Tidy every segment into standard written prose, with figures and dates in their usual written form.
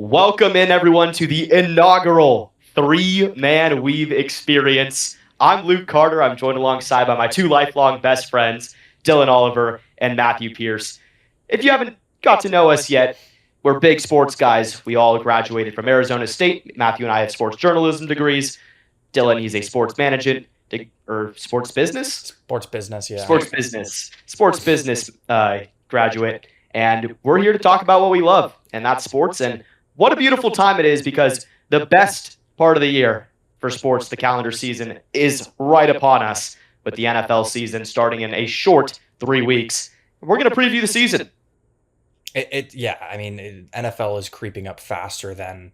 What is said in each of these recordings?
Welcome in, everyone, to the inaugural three-man weave experience. I'm Luke Carter. I'm joined alongside by my two lifelong best friends, Dylan Oliver and Matthew Pierce. If you haven't got to know us yet, we're big sports guys. We all graduated from Arizona State. Matthew and I have sports journalism degrees. Dylan, he's a sports management or sports business? Sports business, yeah. Sports business graduate. And we're here to talk about what we love, and that's sports. And what a beautiful time it is, because the best part of the year for sports, the calendar season, is right upon us with the NFL season starting in a short 3 weeks. We're going to preview the season. NFL is creeping up faster than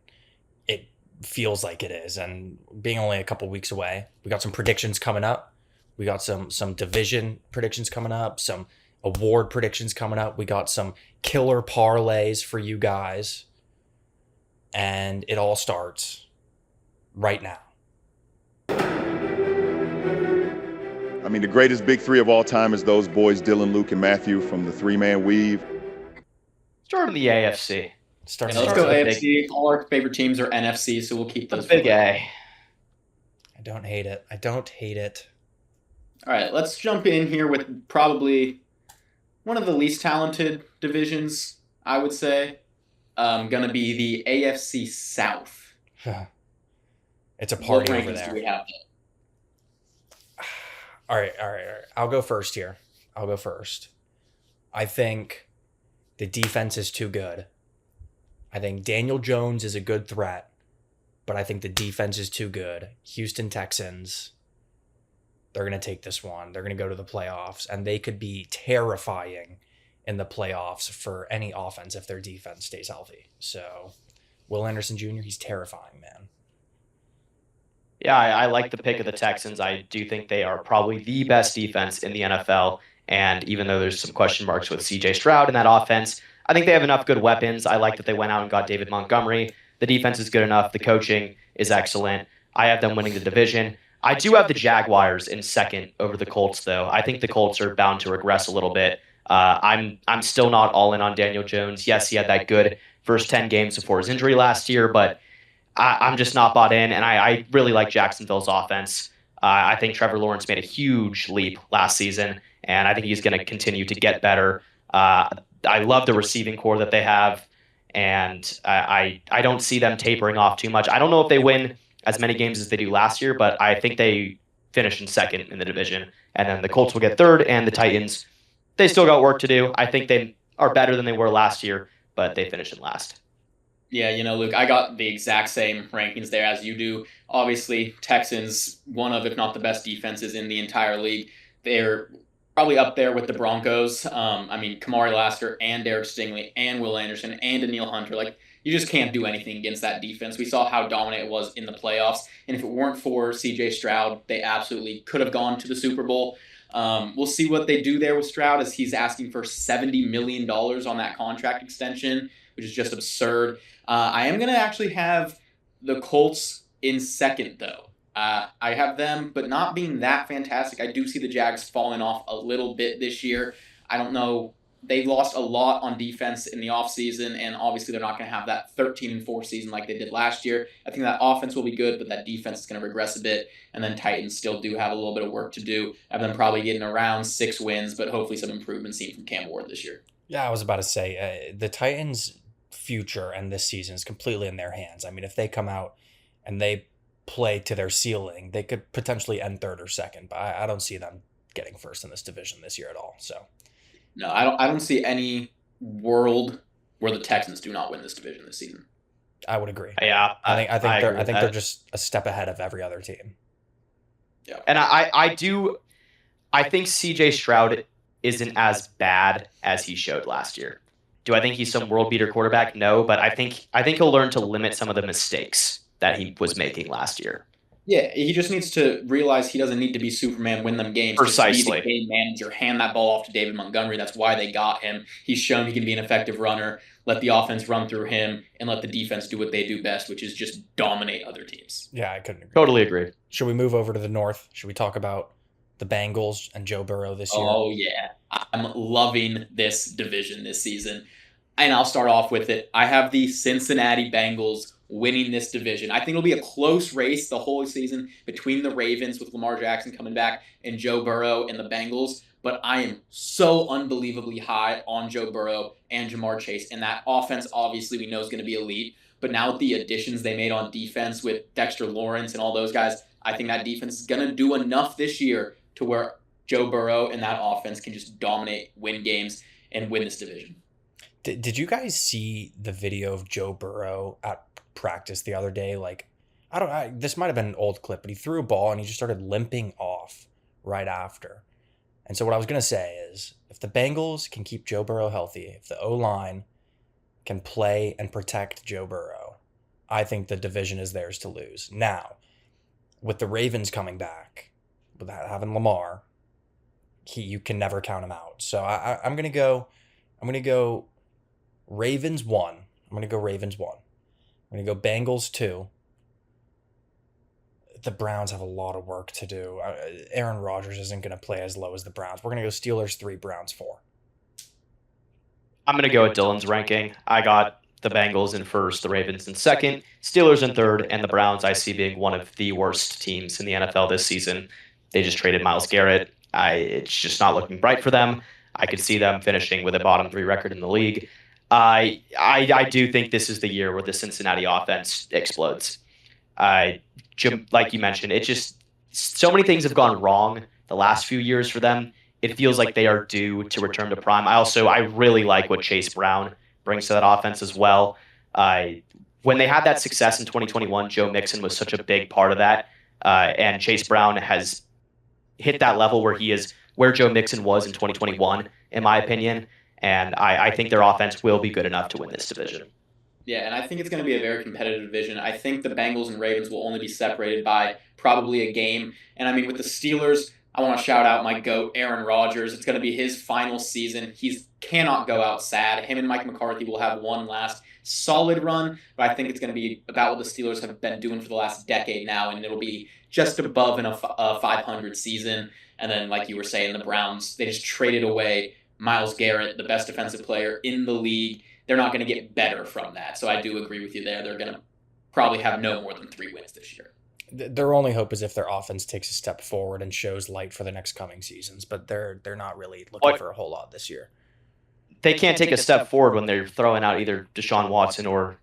it feels like it is, and being only a couple weeks away, we got some predictions coming up. We got some division predictions coming up, some award predictions coming up. We got some killer parlays for you guys, and it all starts right now. I mean, the greatest big three of all time is those boys, Dylan, Luke, and Matthew from the three-man weave. Start in the AFC. Let's go AFC. All our favorite teams are NFC, so we'll keep those. Big A. I don't hate it. All right, let's jump in here with probably one of the least talented divisions, I would say. Going to be the AFC South. It's a party what over rankings there. Do we have? All right. I'll go first here. I think the defense is too good. I think Daniel Jones is a good threat, but I think the defense is too good. Houston Texans, they're going to take this one. They're going to go to the playoffs, and they could be terrifying in the playoffs for any offense if their defense stays healthy. So, Will Anderson Jr., he's terrifying, man. Yeah, I like the pick of the Texans. I do think they are probably the best defense in the NFL. And even though there's some question marks with C.J. Stroud in that offense, I think they have enough good weapons. I like that they went out and got David Montgomery. The defense is good enough. The coaching is excellent. I have them winning the division. I do have the Jaguars in second over the Colts, though. I think the Colts are bound to regress a little bit. I'm still not all in on Daniel Jones. Yes, he had that good first 10 games before his injury last year, but I'm just not bought in, and I really like Jacksonville's offense. I think Trevor Lawrence made a huge leap last season, and I think he's going to continue to get better. I love the receiving core that they have, and I don't see them tapering off too much. I don't know if they win as many games as they do last year, but I think they finish in second in the division, and then the Colts will get third, and the Titans, they still got work to do. I think they are better than they were last year, but they finish in last. Yeah, Luke, I got the exact same rankings there as you do. Obviously, Texans, one of, if not the best defenses in the entire league. They're probably up there with the Broncos. Kamari Lassiter and Derek Stingley and Will Anderson and Danielle Hunter. You just can't do anything against that defense. We saw how dominant it was in the playoffs. And if it weren't for C.J. Stroud, they absolutely could have gone to the Super Bowl. We'll see what they do there with Stroud, as he's asking for $70 million on that contract extension, which is just absurd. I am going to actually have the Colts in second, though. I have them, but not being that fantastic. I do see the Jags falling off a little bit this year. I don't know. They lost a lot on defense in the offseason, and obviously they're not going to have that 13-4 season like they did last year. I think that offense will be good, but that defense is going to regress a bit. And then Titans still do have a little bit of work to do. I have them probably getting around 6 wins, but hopefully some improvement seen from Cam Ward this year. Yeah, I was about to say, the Titans' future and this season is completely in their hands. I mean, if they come out and they play to their ceiling, they could potentially end third or second, but I don't see them getting first in this division this year at all. So, no, I don't see any world where the Texans do not win this division this season. I would agree. Yeah, I think they're just a step ahead of every other team. Yeah, and I think C.J. Stroud isn't as bad as he showed last year. Do I think he's some world beater quarterback? No, but I think he'll learn to limit some of the mistakes that he was making last year. Yeah, he just needs to realize he doesn't need to be Superman, win them games. Precisely. Just be the game manager, hand that ball off to David Montgomery. That's why they got him. He's shown he can be an effective runner. Let the offense run through him, and let the defense do what they do best, which is just dominate other teams. Yeah, I couldn't agree. Totally agree. Should we move over to the north? Should we talk about the Bengals and Joe Burrow this year? Oh, yeah. I'm loving this division this season. And I'll start off with it. I have the Cincinnati Bengals winning this division. I think it'll be a close race the whole season between the Ravens with Lamar Jackson coming back and Joe Burrow and the Bengals. But I am so unbelievably high on Joe Burrow and Jamar Chase. And that offense, obviously, we know is going to be elite. But now with the additions they made on defense with Dexter Lawrence and all those guys, I think that defense is going to do enough this year to where Joe Burrow and that offense can just dominate, win games, and win this division. Did you guys see the video of Joe Burrow at practice the other day? Like, this might have been an old clip, but he threw a ball and he just started limping off right after. And so what I was going to say is, if the Bengals can keep Joe Burrow healthy, if the O-line can play and protect Joe Burrow, I think the division is theirs to lose. Now, with the Ravens coming back, without having Lamar, you can never count him out. So I'm going to go Ravens 1. I'm going to go Ravens 1. I'm going to go Bengals 2. The Browns have a lot of work to do. Aaron Rodgers isn't going to play as low as the Browns. We're going to go Steelers 3, Browns 4. I'm going to go with Dylan's ranking. I got the Bengals in first, the Ravens in second, Steelers in third, and the Browns I see being one of the worst teams in the NFL this season. They just traded Myles Garrett. It's just not looking bright for them. I could see them finishing with a bottom 3 record in the league. I do think this is the year where the Cincinnati offense explodes. Jim, like you mentioned, it just so many things have gone wrong the last few years for them. It feels like they are due to return to prime. I really like what Chase Brown brings to that offense as well. When they had that success in 2021, Joe Mixon was such a big part of that, and Chase Brown has hit that level where he is where Joe Mixon was in 2021, in my opinion. And I think their offense will be good enough to win this division. Yeah, and I think it's going to be a very competitive division. I think the Bengals and Ravens will only be separated by probably a game. And I mean, with the Steelers, I want to shout out my GOAT, Aaron Rodgers. It's going to be his final season. He cannot go out sad. Him and Mike McCarthy will have one last solid run, but I think it's going to be about what the Steelers have been doing for the last decade now, and it'll be just above in a 500 season. And then, like you were saying, the Browns, they just traded away Myles Garrett, the best defensive player in the league. They're not going to get better from that. So I do agree with you there. They're going to probably have no more than 3 wins this year. Their only hope is if their offense takes a step forward and shows light for the next coming seasons, but they're not really looking for a whole lot this year. They can't take a step forward when they're throwing out either Deshaun Watson or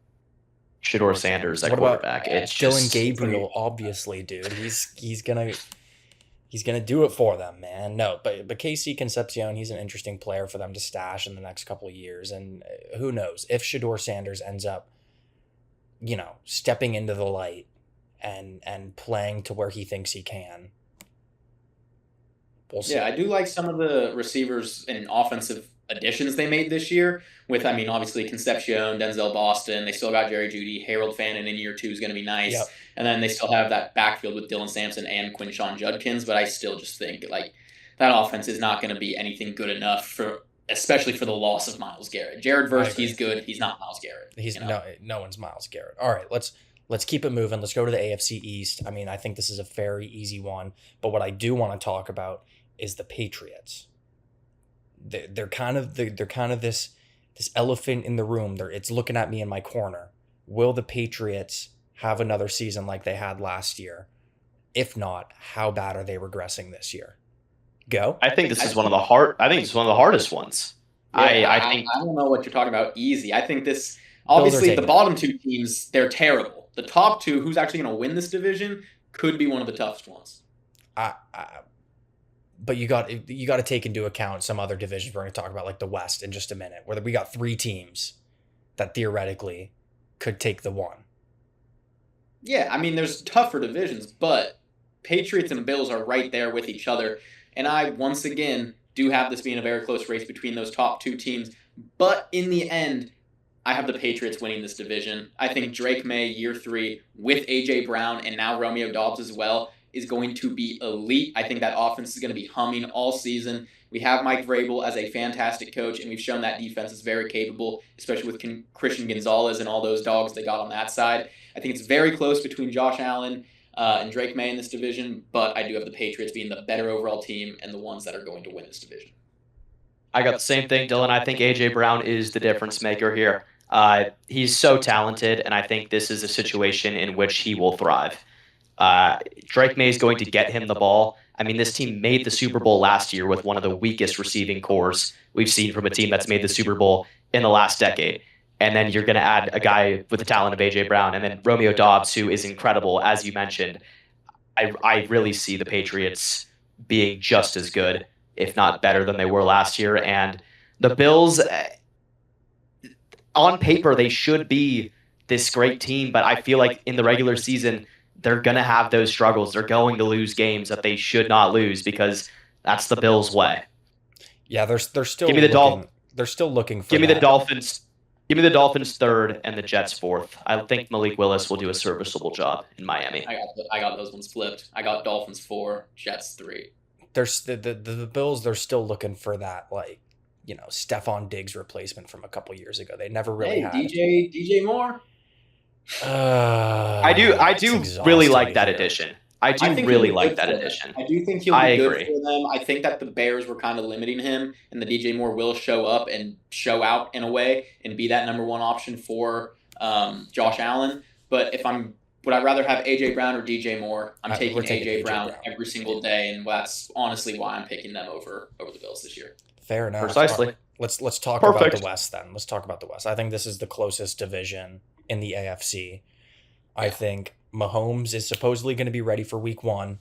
Shedeur Sanders at quarterback. It's Dylan Gabriel, obviously, dude. He's gonna do it for them, man. No, but Casey Concepcion, he's an interesting player for them to stash in the next couple of years, and who knows if Shedeur Sanders ends up, stepping into the light and playing to where he thinks he can. We'll see. Yeah, I do like some of the receivers and offensive additions they made this year with, obviously Concepcion, Denzel Boston. They still got Jerry Jeudy. Harold Fannin in year 2 is going to be nice. Yep. And then they still have that backfield with Dylan Sampson and Quinshon Judkins. But I still just think that offense is not going to be anything good enough especially for the loss of Myles Garrett. Jared Verse, he's good. He's not Myles Garrett. No one's Myles Garrett. All right, let's keep it moving. Let's go to the AFC East. I think this is a very easy one. But what I do want to talk about is the Patriots. They're kind of this elephant in the room. It's looking at me in my corner. Will the Patriots have another season like they had last year? If not, how bad are they regressing this year? Go. I think this is one of the hardest ones. Yeah, I don't know what you're talking about. Easy. I think this. Obviously, the bottom 2 teams, they're terrible. The top 2, who's actually going to win this division, could be one of the toughest ones. But you got to take into account some other divisions we're going to talk about, like the West, in just a minute, where we got 3 teams that theoretically could take the 1. Yeah, there's tougher divisions, but Patriots and Bills are right there with each other. And I, once again, do have this being a very close race between those top 2 teams. But in the end, I have the Patriots winning this division. I think Drake May, year 3, with A.J. Brown and now Romeo Doubs as well, is going to be elite. I think that offense is going to be humming all season. We have Mike Vrabel as a fantastic coach, and we've shown that defense is very capable, especially with Christian Gonzalez and all those dogs they got on that side. I think it's very close between Josh Allen and Drake May in this division, but I do have the Patriots being the better overall team and the ones that are going to win this division. I got the same thing, Dylan. I think AJ Brown is the difference maker here. He's so talented, and I think this is a situation in which he will thrive. Drake May is going to get him the ball. I mean, this team made the Super Bowl last year with one of the weakest receiving cores we've seen from a team that's made the Super Bowl in the last decade. And then you're going to add a guy with the talent of AJ Brown, and then Romeo Doubs, who is incredible, as you mentioned. I really see the Patriots being just as good, if not better, than they were last year. And the Bills, on paper, they should be this great team, but I feel like in the regular season, they're going to have those struggles. They're going to lose games that they should not lose because that's the Bills' way. Yeah, they're still Give me the looking, they're still looking for Give me that. the Dolphins. Give me the Dolphins third and the Jets fourth. I think Malik Willis will do a serviceable job in Miami. I got those ones flipped. I got Dolphins 4, Jets 3. There's the Bills, they're still looking for that, like, Stephon Diggs replacement from a couple years ago. They never really had DJ Moore. I do really like that addition. I do really like that addition. I do think he'll be good for them. I think that the Bears were kind of limiting him, and the DJ Moore will show up and show out in a way and be that number one option for Josh Allen. But would I rather have AJ Brown or DJ Moore? I'm taking AJ Brown every single day, and that's honestly why I'm picking them over the Bills this year. Fair enough. Precisely. Let's talk about the West then. Let's talk about the West. I think this is the closest division in the AFC. I think Mahomes is supposedly going to be ready for week 1.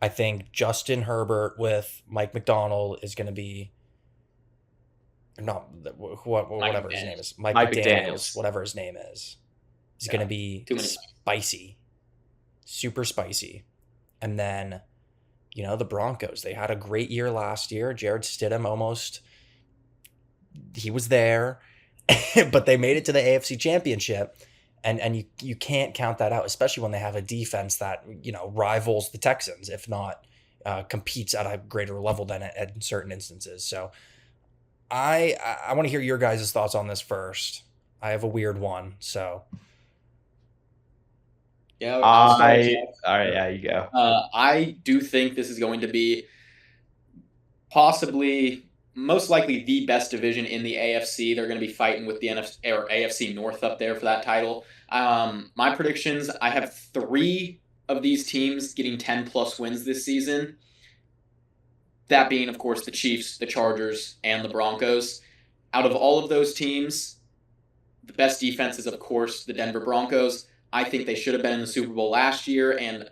I think Justin Herbert with Mike McDonald is going to be whatever his name is. Mike McDaniels, whatever his name is. He's going to be spicy. Super spicy. And then, the Broncos. They had a great year last year. Jared Stidham he was there, but they made it to the AFC Championship. And you can't count that out, especially when they have a defense that, rivals the Texans, if not competes at a greater level than in certain instances. So I want to hear your guys' thoughts on this first. I have a weird one, so. Yeah. All right. Yeah, you go. I do think this is going to be possibly, most likely, the best division in the AFC. They're going to be fighting with the NFC or AFC North up there for that title. My predictions: I have 3 of these teams getting 10+ wins this season. That being, of course, the Chiefs, the Chargers, and the Broncos. Out of all of those teams, the best defense is, of course, the Denver Broncos. I think they should have been in the Super Bowl last year, and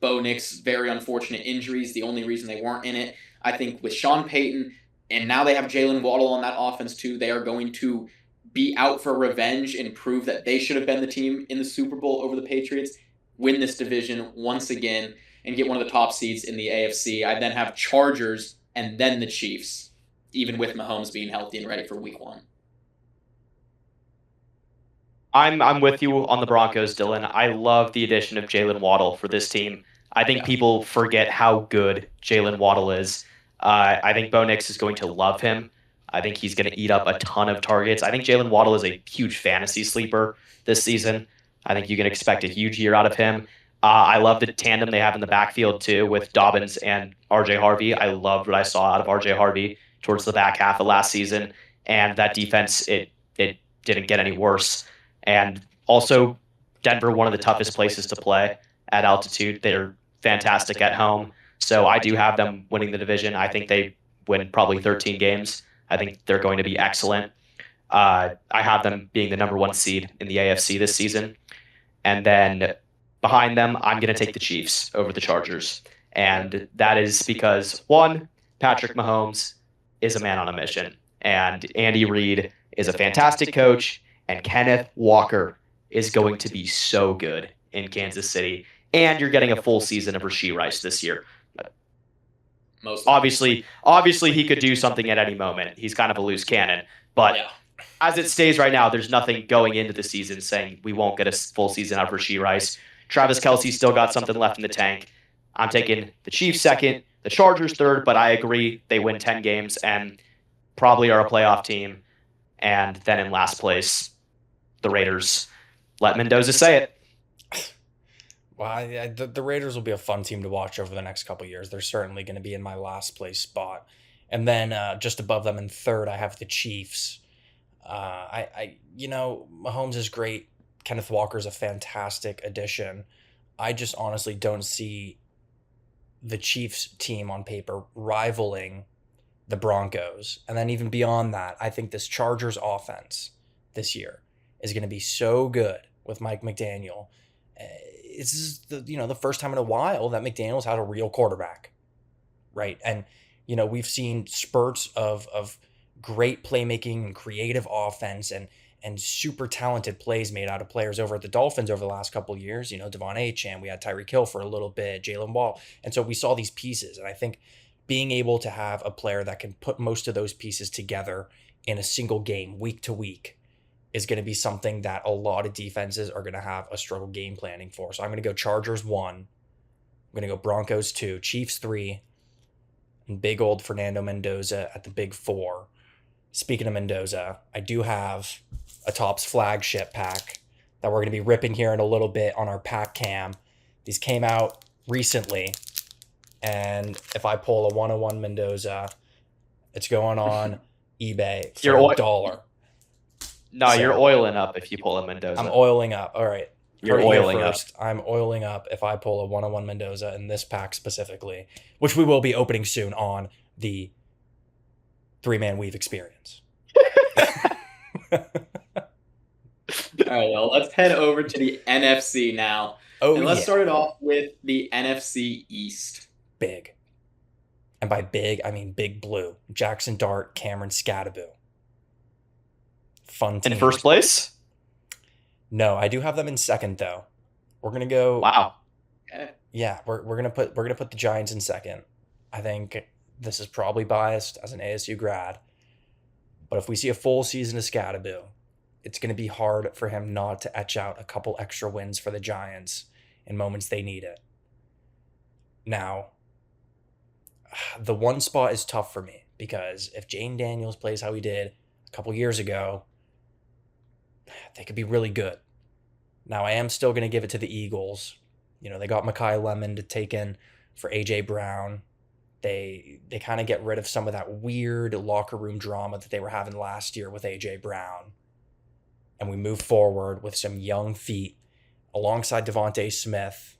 Bo Nix's very unfortunate injuries, the only reason they weren't in it. I think with Sean Payton, and now they have Jalen Waddle on that offense too, they are going to be out for revenge and prove that they should have been the team in the Super Bowl over the Patriots, win this division once again, and get one of the top seeds in the AFC. I then have Chargers and then the Chiefs, even with Mahomes being healthy and ready for week 1. I'm with you on the Broncos, Dylan. I love the addition of Jalen Waddle for this team. I think people forget how good Jalen Waddle is. I think Bo Nix is going to love him. I think he's going to eat up a ton of targets. I think Jalen Waddle is a huge fantasy sleeper this season. I think you can expect a huge year out of him. I love the tandem they have in the backfield, too, with Dobbins and R.J. Harvey. I loved what I saw out of R.J. Harvey towards the back half of last season. And that defense, it didn't get any worse. And also, Denver, one of the toughest places to play at altitude. They're fantastic at home. So I do have them winning the division. I think they win probably 13 games. I think they're going to be excellent. I have them being the number 1 seed in the AFC this season. And then behind them, I'm going to take the Chiefs over the Chargers. And that is because, 1, Patrick Mahomes is a man on a mission. And Andy Reid is a fantastic coach. And Kenneth Walker is going to be so good in Kansas City. And you're getting a full season of Rashee Rice this year. Obviously, he could do something at any moment. He's kind of a loose cannon. But as it stays right now, there's nothing going into the season saying we won't get a full season out of Rashee Rice. Travis Kelce still got something left in the tank. I'm taking the Chiefs second, the Chargers third, but I agree they win 10 games and probably are a playoff team. And then in last place, the Raiders. Let Mendoza say it. Well, the Raiders will be a fun team to watch over the next couple of years. They're certainly going to be in my last place spot And then just above them in third, I have the Chiefs. Mahomes is great. Kenneth Walker's a fantastic addition. I just honestly don't see the Chiefs team on paper rivaling the Broncos. And then even beyond that, I think this Chargers offense this year is going to be so good with Mike McDaniel. This is the first time in a while that McDaniel's had a real quarterback, right? And we've seen spurts of great playmaking and creative offense and super talented plays made out of players over at the Dolphins over the last couple of years. Devon Achane, we had Tyreek Hill for a little bit, Jalen Wall. And so we saw these pieces. And I think being able to have a player that can put most of those pieces together in a single game, week to week, is going to be something that a lot of defenses are going to have a struggle game planning for. So I'm going to go Chargers 1. I'm going to go Broncos 2, Chiefs 3, and big old Fernando Mendoza at the big 4. Speaking of Mendoza, I do have a Topps flagship pack that we're going to be ripping here in a little bit on our pack cam. These came out recently, and if I pull a 101 Mendoza, it's going on eBay for $1. No, so, you're oiling up if you pull a Mendoza. I'm oiling up. All right. You're oiling up. I'm oiling up if I pull a 101 Mendoza in this pack specifically, which we will be opening soon on the Three-Man Weave experience. All right, well, let's head over to the NFC now. And let's start it off with the NFC East. Big. And by big, I mean Big Blue. Jackson Dart, Cameron Scadaboo. Fun team. In first place? No, I do have them in second though. We're gonna go. Wow. Yeah, we're gonna put the Giants in second. I think this is probably biased as an ASU grad, but if we see a full season of Scadaboo, it's gonna be hard for him not to etch out a couple extra wins for the Giants in moments they need it. Now, the one spot is tough for me because if Jane Daniels plays how he did a couple years ago, they could be really good. Now, I am still going to give it to the Eagles. They got Mekhi Lemon to take in for A.J. Brown. They kind of get rid of some of that weird locker room drama that they were having last year with A.J. Brown. And we move forward with some young feet alongside Devontae Smith.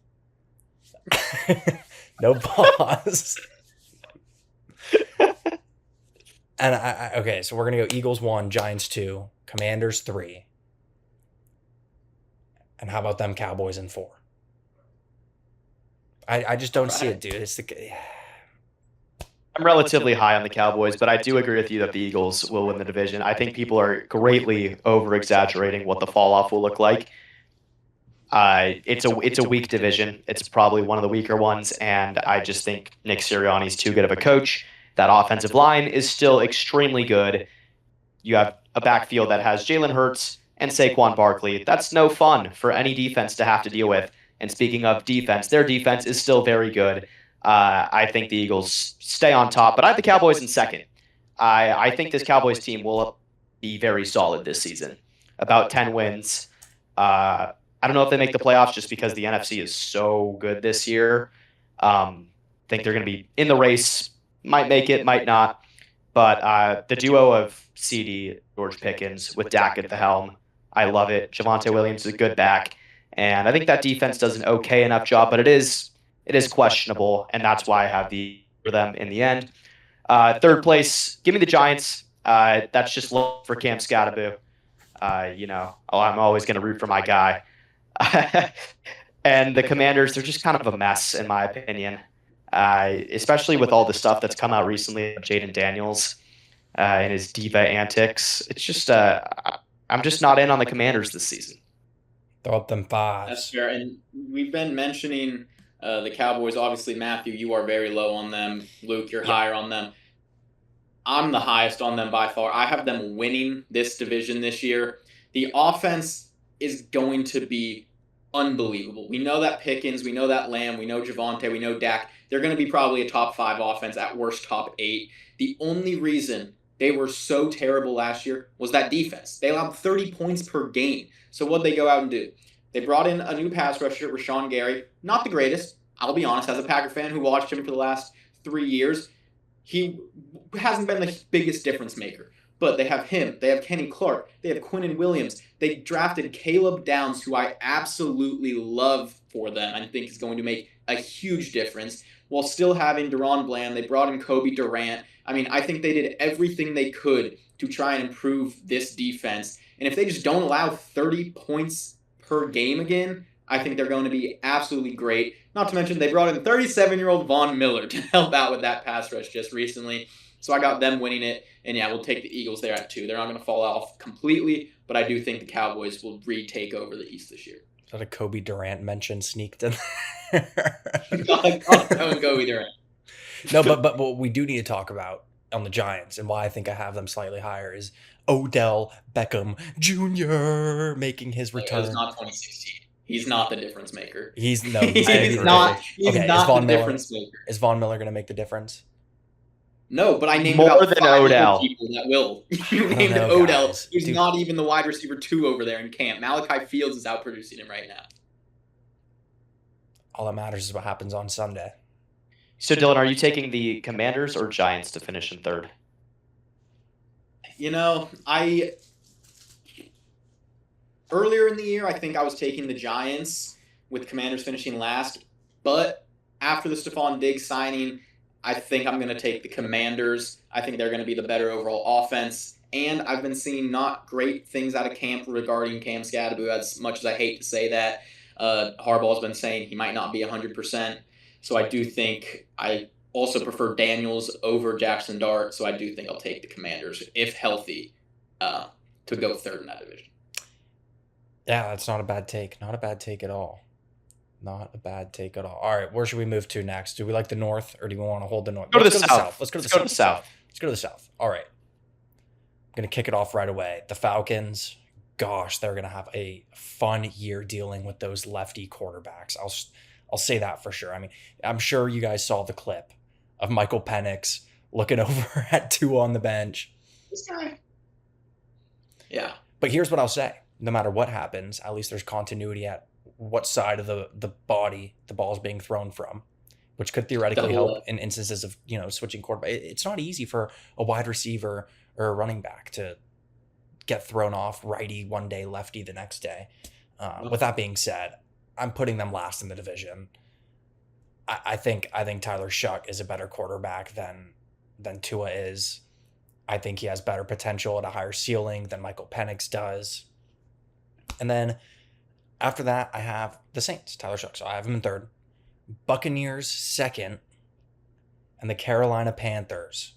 No pause. And okay, so we're going to go Eagles 1, Giants 2, Commanders 3. And how about them Cowboys in 4? I just don't see it, dude. I'm relatively high on the Cowboys, but I do agree with you that the Eagles will win the division. I think people are greatly over-exaggerating what the fall-off will look like. It's a weak division. It's probably one of the weaker ones, and I just think Nick Sirianni's too good of a coach. That offensive line is still extremely good. You have a backfield that has Jalen Hurts and Saquon Barkley. That's no fun for any defense to have to deal with. And speaking of defense, their defense is still very good. I think the Eagles stay on top, but I have the Cowboys in second. I think this Cowboys team will be very solid this season. About 10 wins. I don't know if they make the playoffs just because the NFC is so good this year. I think they're going to be in the race. Might make it, might not. But the duo of CD, George Pickens, with Dak at the helm, I love it. Javonte Williams is a good back. And I think that defense does an okay enough job, but it is questionable, and that's why I have for them in the end. Third place, give me the Giants. That's just love for Cam Scadaboo. I'm always going to root for my guy. And the Commanders, they're just kind of a mess, in my opinion. Especially with all the stuff that's come out recently of Jaden Daniels and his diva antics. It's just, I'm just not in on the Commanders this season. Throw up them fives. That's fair. And we've been mentioning the Cowboys. Obviously, Matthew, you are very low on them. Luke, you're higher on them. I'm the highest on them by far. I have them winning this division this year. The offense is going to be unbelievable. We know that Pickens, we know that Lamb, we know Javonte, we know Dak. They're going to be probably a top 5 offense, at worst top 8. The only reason they were so terrible last year was that defense. They allowed 30 points per game. So what'd they go out and do? They brought in a new pass rusher, Rashawn Gary. Not the greatest, I'll be honest, as a Packer fan who watched him for the last 3 years. He hasn't been the biggest difference maker. But they have him. They have Kenny Clark. They have Quinnen Williams. They drafted Caleb Downs, who I absolutely love for them and think is going to make a huge difference, while still having Deron Bland. They brought in Kobe Durant. I mean, I think they did everything they could to try and improve this defense. And if they just don't allow 30 points per game again, I think they're going to be absolutely great. Not to mention, they brought in 37-year-old Von Miller to help out with that pass rush just recently. So I got them winning it. And yeah, we'll take the Eagles there at 2. They're not going to fall off completely, but I do think the Cowboys will retake over the East this year. Is that a Kobe Durant mention sneaked in there? Kobe Durant. No, but what we do need to talk about on the Giants and why I think I have them slightly higher is Odell Beckham Jr. making his return. It's not 2016. He's not the difference maker. He's not the difference maker. Is Von Miller going to make the difference? No, but I named more about than 5 Odell people that will. You named Odell. He's not even the wide receiver 2 over there in camp. Malachi Fields is outproducing him right now. All that matters is what happens on Sunday. So, Dylan, are you taking the Commanders or Giants to finish in 3rd? You know, earlier in the year, I think I was taking the Giants with Commanders finishing last. But after the Stephon Diggs signing, I think I'm going to take the Commanders. I think they're going to be the better overall offense. And I've been seeing not great things out of camp regarding Cam Scadaboo, as much as I hate to say that. Harbaugh's been saying he might not be 100%. So I do think I also prefer Daniels over Jackson Dart. So I do think I'll take the Commanders, if healthy, to go 3rd in that division. Yeah, that's not a bad take. Not a bad take at all. Not a bad take at all. All right, where should we move to next? Do we like the North, or do we want to hold the North? Go to the South. Let's go to the South. Let's go to the South. All right. I'm going to kick it off right away. The Falcons, gosh, they're going to have a fun year dealing with those lefty quarterbacks. I'll say that for sure. I mean, I'm sure you guys saw the clip of Michael Penix looking over at Tua on the bench. This guy. Yeah. But here's what I'll say. No matter what happens, at least there's continuity at what side of the body the ball is being thrown from, which could theoretically help in instances of, switching quarterback. It's not easy for a wide receiver or a running back to get thrown off righty one day, lefty the next day. With that being said, I'm putting them last in the division. I think Tyler Shuck is a better quarterback than Tua is. I think he has better potential at a higher ceiling than Michael Penix does. And then after that, I have the Saints, Tyler Shuck. So I have him in 3rd. Buccaneers 2nd. And the Carolina Panthers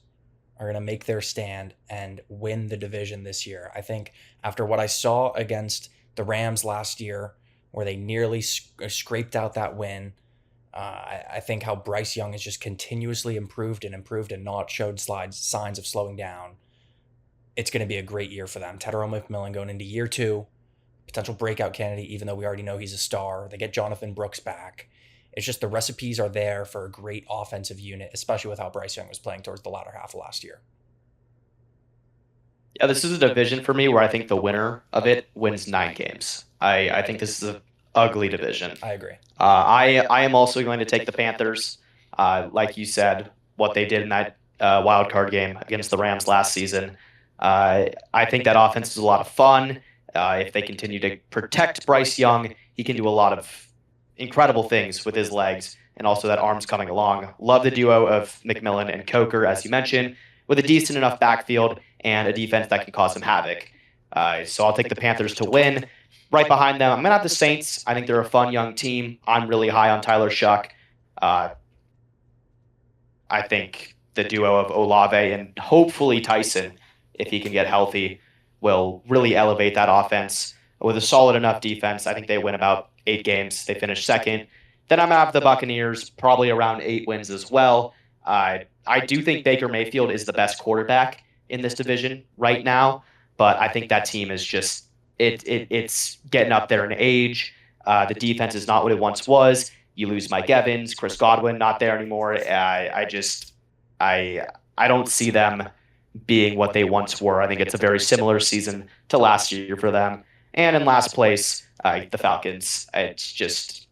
are going to make their stand and win the division this year. I think after what I saw against the Rams last year, where they nearly scraped out that win, I think how Bryce Young has just continuously improved and not showed signs of slowing down. It's going to be a great year for them. Tyrone McMillan going into year 2. Potential breakout candidate, even though we already know he's a star. They get Jonathan Brooks back. It's just the recipes are there for a great offensive unit, especially with how Bryce Young was playing towards the latter half of last year. Yeah, this is a division for me where I think the winner of it wins 9 games. I think this is an ugly division. I agree. I am also going to take the Panthers. Like you said, what they did in that wild card game against the Rams last season. I think that offense is a lot of fun. If they continue to protect Bryce Young, he can do a lot of incredible things with his legs, and also that arm's coming along. Love the duo of McMillan and Coker, as you mentioned, with a decent enough backfield and a defense that can cause some havoc. So I'll take the Panthers to win. Right behind them, I'm going to have the Saints. I think they're a fun young team. I'm really high on Tyler Shuck. I think the duo of Olave and hopefully Tyson, if he can get healthy, will really elevate that offense. With a solid enough defense, I think they win about 8 games. They finish 2nd. Then I'm going to have the Buccaneers, probably around 8 wins as well. I do think Baker Mayfield is the best quarterback in this division right now, but I think that team is just it's getting up there in age. The defense is not what it once was. You lose Mike Evans, Chris Godwin, not there anymore. I don't see them being what they once were. I think it's a very similar season to last year for them. And in last place, the Falcons. It's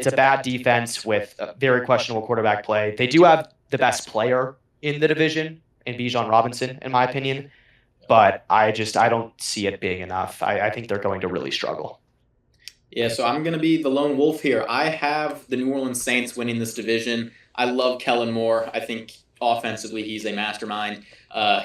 a bad defense with a very questionable quarterback play. They do have the best player in the division in Bijan Robinson, in my opinion. But I don't see it being enough. I think they're going to really struggle. Yeah, so I'm going to be the lone wolf here. I have the New Orleans Saints winning this division. I love Kellen Moore. I think offensively he's a mastermind.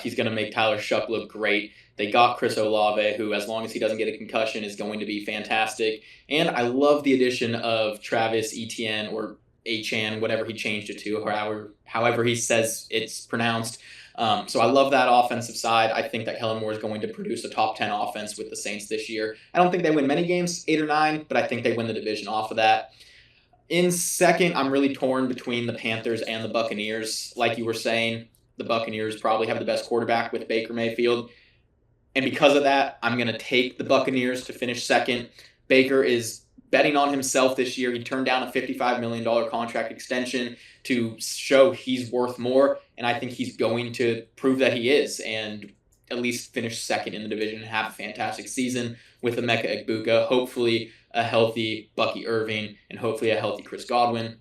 He's going to make Tyler Shuck look great. They got Chris Olave, who, as long as he doesn't get a concussion, is going to be fantastic. And I love the addition of Travis Etienne, or Achan, whatever he changed it to, or however he says it's pronounced. So I love that offensive side. I think that Kellen Moore is going to produce a top 10 offense with the Saints this year. I don't think they win many games, 8 or 9, but I think they win the division off of that. In second, I'm really torn between the Panthers and the Buccaneers. Like you were saying, the Buccaneers probably have the best quarterback with Baker Mayfield. And because of that, I'm going to take the Buccaneers to finish second. Baker is betting on himself this year. He turned down a $55 million contract extension to show he's worth more, and I think he's going to prove that he is, and at least finish second in the division and have a fantastic season with Emeka Egbuka, hopefully a healthy Bucky Irving, and hopefully a healthy Chris Godwin.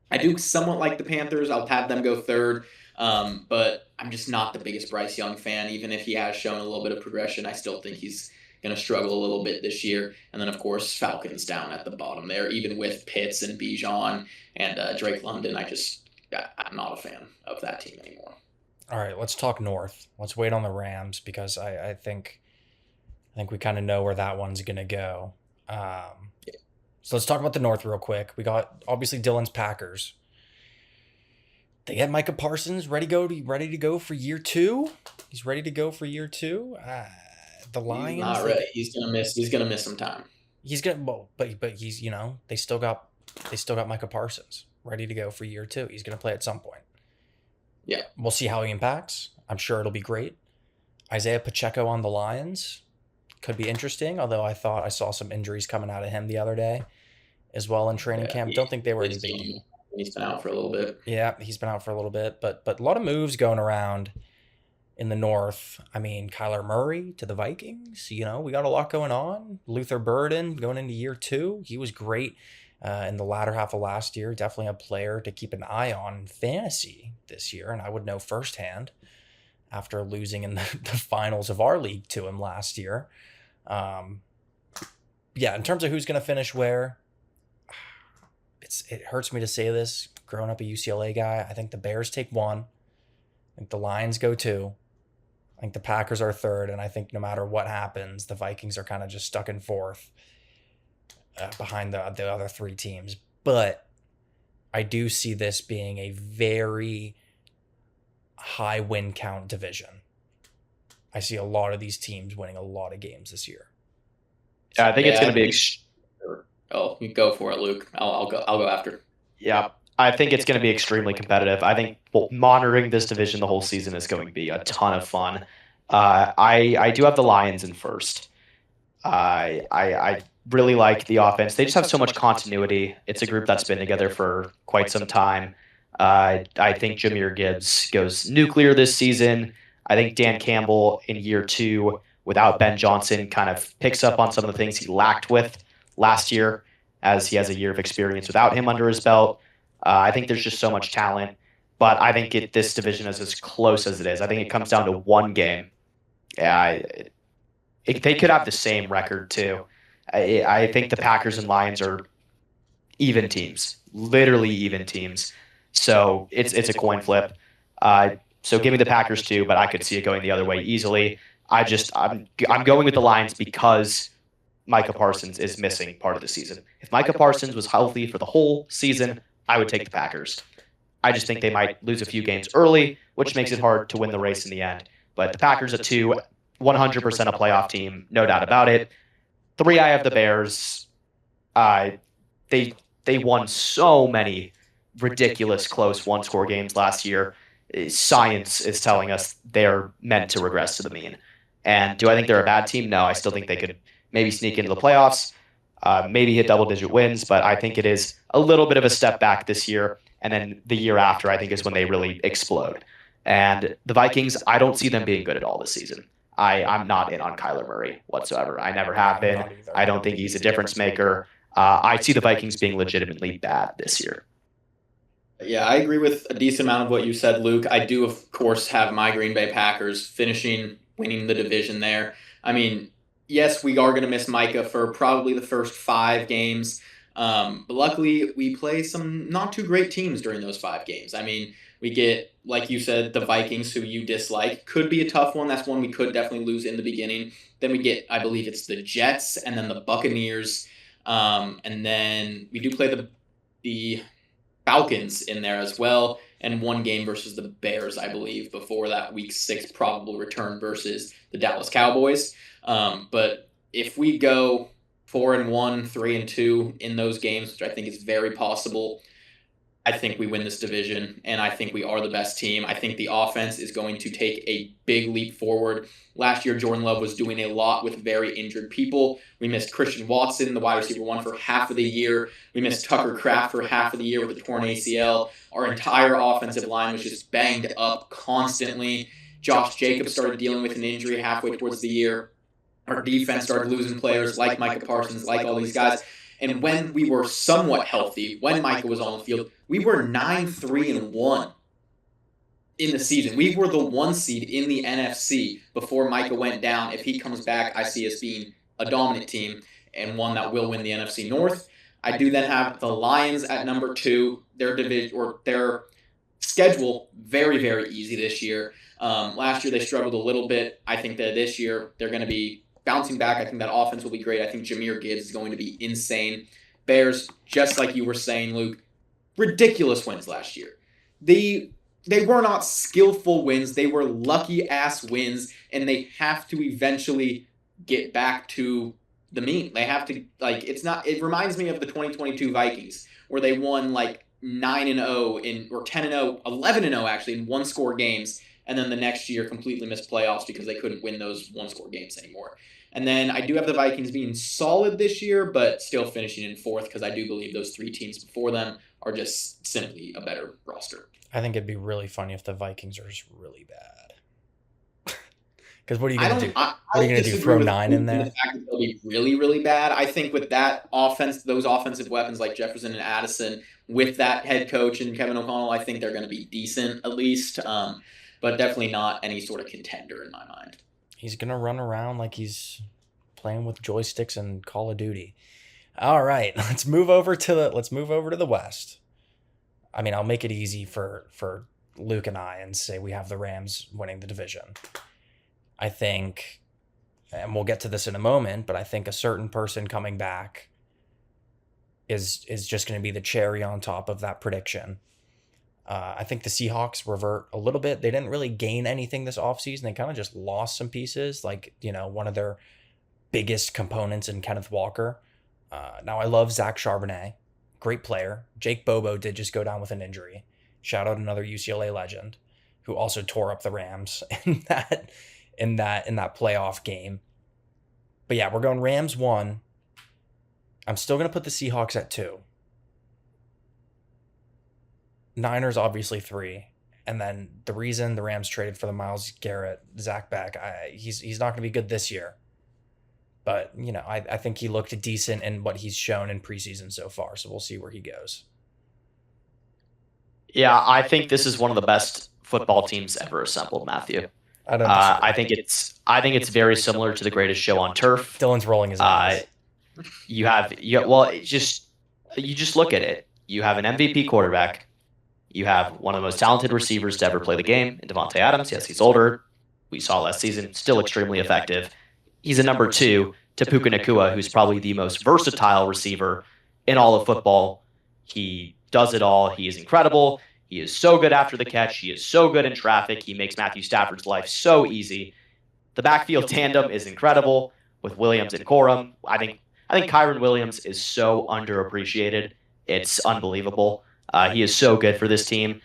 I do somewhat like the Panthers. I'll have them go third, but I'm just not the biggest Bryce Young fan. Even if he has shown a little bit of progression, I still think he's going to struggle a little bit this year. And then, of course, Falcons down at the bottom there, even with Pitts and Bijan and Drake London. I'm not a fan of that team anymore. All right, let's talk North. Let's wait on the Rams because I think we kind of know where that one's going to go. So let's talk about the North real quick. We got, obviously, Dylan's Packers. They get Micah Parsons ready to go for year 2. He's ready to go for year 2. The Lions. He's not ready. He's gonna miss some time. He's gonna, but he's, they still got Micah Parsons ready to go for year 2. He's gonna play at some point. Yeah, we'll see how he impacts. I'm sure it'll be great. Isaiah Pacheco on the Lions could be interesting. Although I thought I saw some injuries coming out of him the other day, as well in training camp. Don't think they were any big deal. He's been out for a little bit. Yeah, he's been out for a little bit, but a lot of moves going around in the North. I mean, Kyler Murray to the Vikings. We got a lot going on. Luther Burden going into year 2. He was great in the latter half of last year. Definitely a player to keep an eye on in fantasy this year, and I would know firsthand after losing in the finals of our league to him last year. Yeah, in terms of who's going to finish where, it hurts me to say this. Growing up a UCLA guy, I think the Bears take 1. I think the Lions go 2. I think the Packers are 3rd, and I think no matter what happens, the Vikings are kind of just stuck in 4th behind the other 3 teams. But I do see this being a very high win count division. I see a lot of these teams winning a lot of games this year. Yeah, I think it's going to be. Oh, you go for it, Luke. I'll go after. Yeah, I think it's going to be extremely competitive. I think monitoring this division the whole season is going to be a ton of fun. I do have the Lions in first. I really like the offense. They just have so much continuity. It's a group that's been together for quite some time. I think Jahmyr Gibbs goes nuclear this season. I think Dan Campbell in year 2 without Ben Johnson kind of picks up on some of the things he lacked with last year, as he has a year of experience without him under his belt. I think there's just so much talent, but I think this division is as close as it is. I think it comes down to one game. Yeah, they could have the same record too. I think the Packers and Lions are even teams, literally even teams. So it's a coin flip. So give me the Packers too, but I could see it going the other way easily. I'm going with the Lions because Micah Parsons is missing part of the season. If Micah Parsons was healthy for the whole season, I would take the Packers. I just think they might lose a few games early, which makes it hard to win the race in the end. But the Packers at 2, 100% a playoff team, no doubt about it. 3, I have the Bears. They won so many ridiculous close one-score games last year. Science is telling us they're meant to regress to the mean. And do I think they're a bad team? No, I still think they could maybe sneak into the playoffs, maybe hit double-digit wins, but I think it is a little bit of a step back this year, and then the year after, I think, is when they really explode. And the Vikings, I don't see them being good at all this season. I'm not in on Kyler Murray whatsoever. I never have been. I don't think he's a difference maker. I see the Vikings being legitimately bad this year. Yeah, I agree with a decent amount of what you said, Luke. I do, of course, have my Green Bay Packers winning the division there. I mean, yes, we are going to miss Micah for probably the first 5 games. But luckily, we play some not too great teams during those 5 games. I mean, we get, like you said, the Vikings, who you dislike. Could be a tough one. That's one we could definitely lose in the beginning. Then we get, I believe it's the Jets and then the Buccaneers. And then we do play the Falcons in there as well, and one game versus the Bears, I believe, before that Week 6 probable return versus the Dallas Cowboys. But if we go 4-1, 3-2 in those games, which I think is very possible, I think we win this division, and I think we are the best team. I think the offense is going to take a big leap forward. Last year, Jordan Love was doing a lot with very injured people. We missed Christian Watson, the wide receiver one, for half of the year. We missed Tucker Kraft for half of the year with a torn ACL. Our entire offensive line was just banged up constantly. Josh Jacobs started dealing with an injury halfway towards the year. Our defense started losing players like Micah Parsons, like all these guys. And when we were somewhat healthy, when Micah was on the field, we were 9-3-1 in the season. We were the 1 seed in the NFC before Micah went down. If he comes back, I see us being a dominant team and one that will win the NFC North. I do then have the Lions at number 2. Their division, or their schedule, very, very easy this year. Last year they struggled a little bit. I think that this year they're going to be bouncing back. I think that offense will be great. I think Jahmyr Gibbs is going to be insane. Bears, just like you were saying, Luke, ridiculous wins last year. They were not skillful wins. They were lucky ass wins, and they have to eventually get back to the mean. They have to, like, it's not. It reminds me of the 2022 Vikings where they won like 9-0 in, or 10-0, 11-0 actually, in one-score games, and then the next year completely missed playoffs because they couldn't win those one-score games anymore. And then I do have the Vikings being solid this year, but still finishing in 4th because I do believe those 3 teams before them are just simply a better roster. I think it'd be really funny if the Vikings are just really bad. Because what are you going to do? What are you going to do? Throw 9 in there? The fact that they'll be really, really bad. I think with that offense, those offensive weapons like Jefferson and Addison, with that head coach and Kevin O'Connell, I think they're going to be decent at least, but definitely not any sort of contender in my mind. He's going to run around like he's playing with joysticks in Call of Duty. All right, let's move over to the West. I mean, I'll make it easy for Luke and I and say we have the Rams winning the division. I think, and we'll get to this in a moment, but I think a certain person coming back is just going to be the cherry on top of that prediction. I think the Seahawks revert a little bit. They didn't really gain anything this offseason. They kind of just lost some pieces, like, one of their biggest components in Kenneth Walker. Now, I love Zach Charbonnet. Great player. Jake Bobo did just go down with an injury. Shout out another UCLA legend who also tore up the Rams in that playoff game. But yeah, we're going Rams 1. I'm still going to put the Seahawks at 2. Niners obviously 3. And then the reason the Rams traded for the Myles Garrett, Zach Beck, he's not going to be good this year. But, I think he looked decent in what he's shown in preseason so far. So we'll see where he goes. Yeah, I think this is one of the best football teams ever assembled, Matthew. I think it's very similar to the greatest show on turf. Dylan's rolling his eyes. You just look at it. You have an MVP quarterback. You have one of the most talented receivers to ever play the game in Devontae Adams. Yes, he's older. We saw last season, still extremely effective. He's a number 2 to Puka Nacua, who's probably the most versatile receiver in all of football. He does it all. He is incredible. He is so good after the catch. He is so good in traffic. He makes Matthew Stafford's life so easy. The backfield tandem is incredible with Williams and Corum. I think Kyren Williams is so underappreciated. It's unbelievable. He is so good for this team.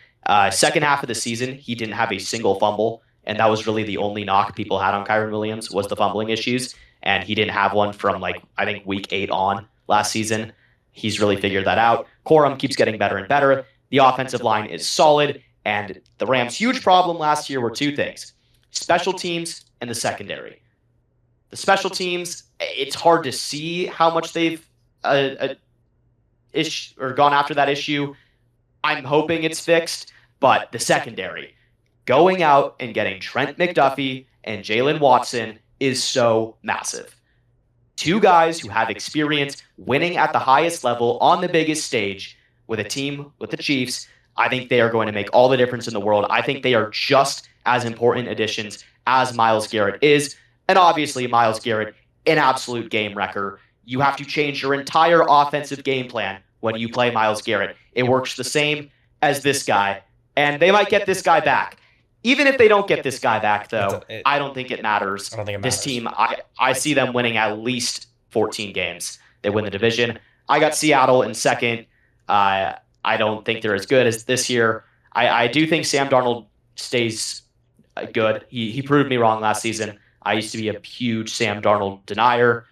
Second half of the season, he didn't have a single fumble, and that was really the only knock people had on Kyren Williams was the fumbling issues, and he didn't have one from, I think, week 8 on last season. He's really figured that out. Corum keeps getting better and better. The offensive line is solid, and the Rams' huge problem last year were 2 things: special teams and the secondary. The special teams, it's hard to see how much they've gone after that issue. I'm hoping it's fixed, but the secondary, going out and getting Trent McDuffie and Jalen Watson is so massive. Two guys who have experience winning at the highest level on the biggest stage with a team with the Chiefs. I think they are going to make all the difference in the world. I think they are just as important additions as Myles Garrett is. And obviously, Myles Garrett, an absolute game wrecker. You have to change your entire offensive game plan when you play Myles Garrett. It works the same as this guy, and they might get this guy back. Even if they don't get this guy back, though, I don't think it matters. I don't think it matters. This team, I see them winning at least 14 games. They win the division. I got Seattle in second. I don't think they're as good as this year. I do think Sam Darnold stays good. He proved me wrong last season. I used to be a huge Sam Darnold denier.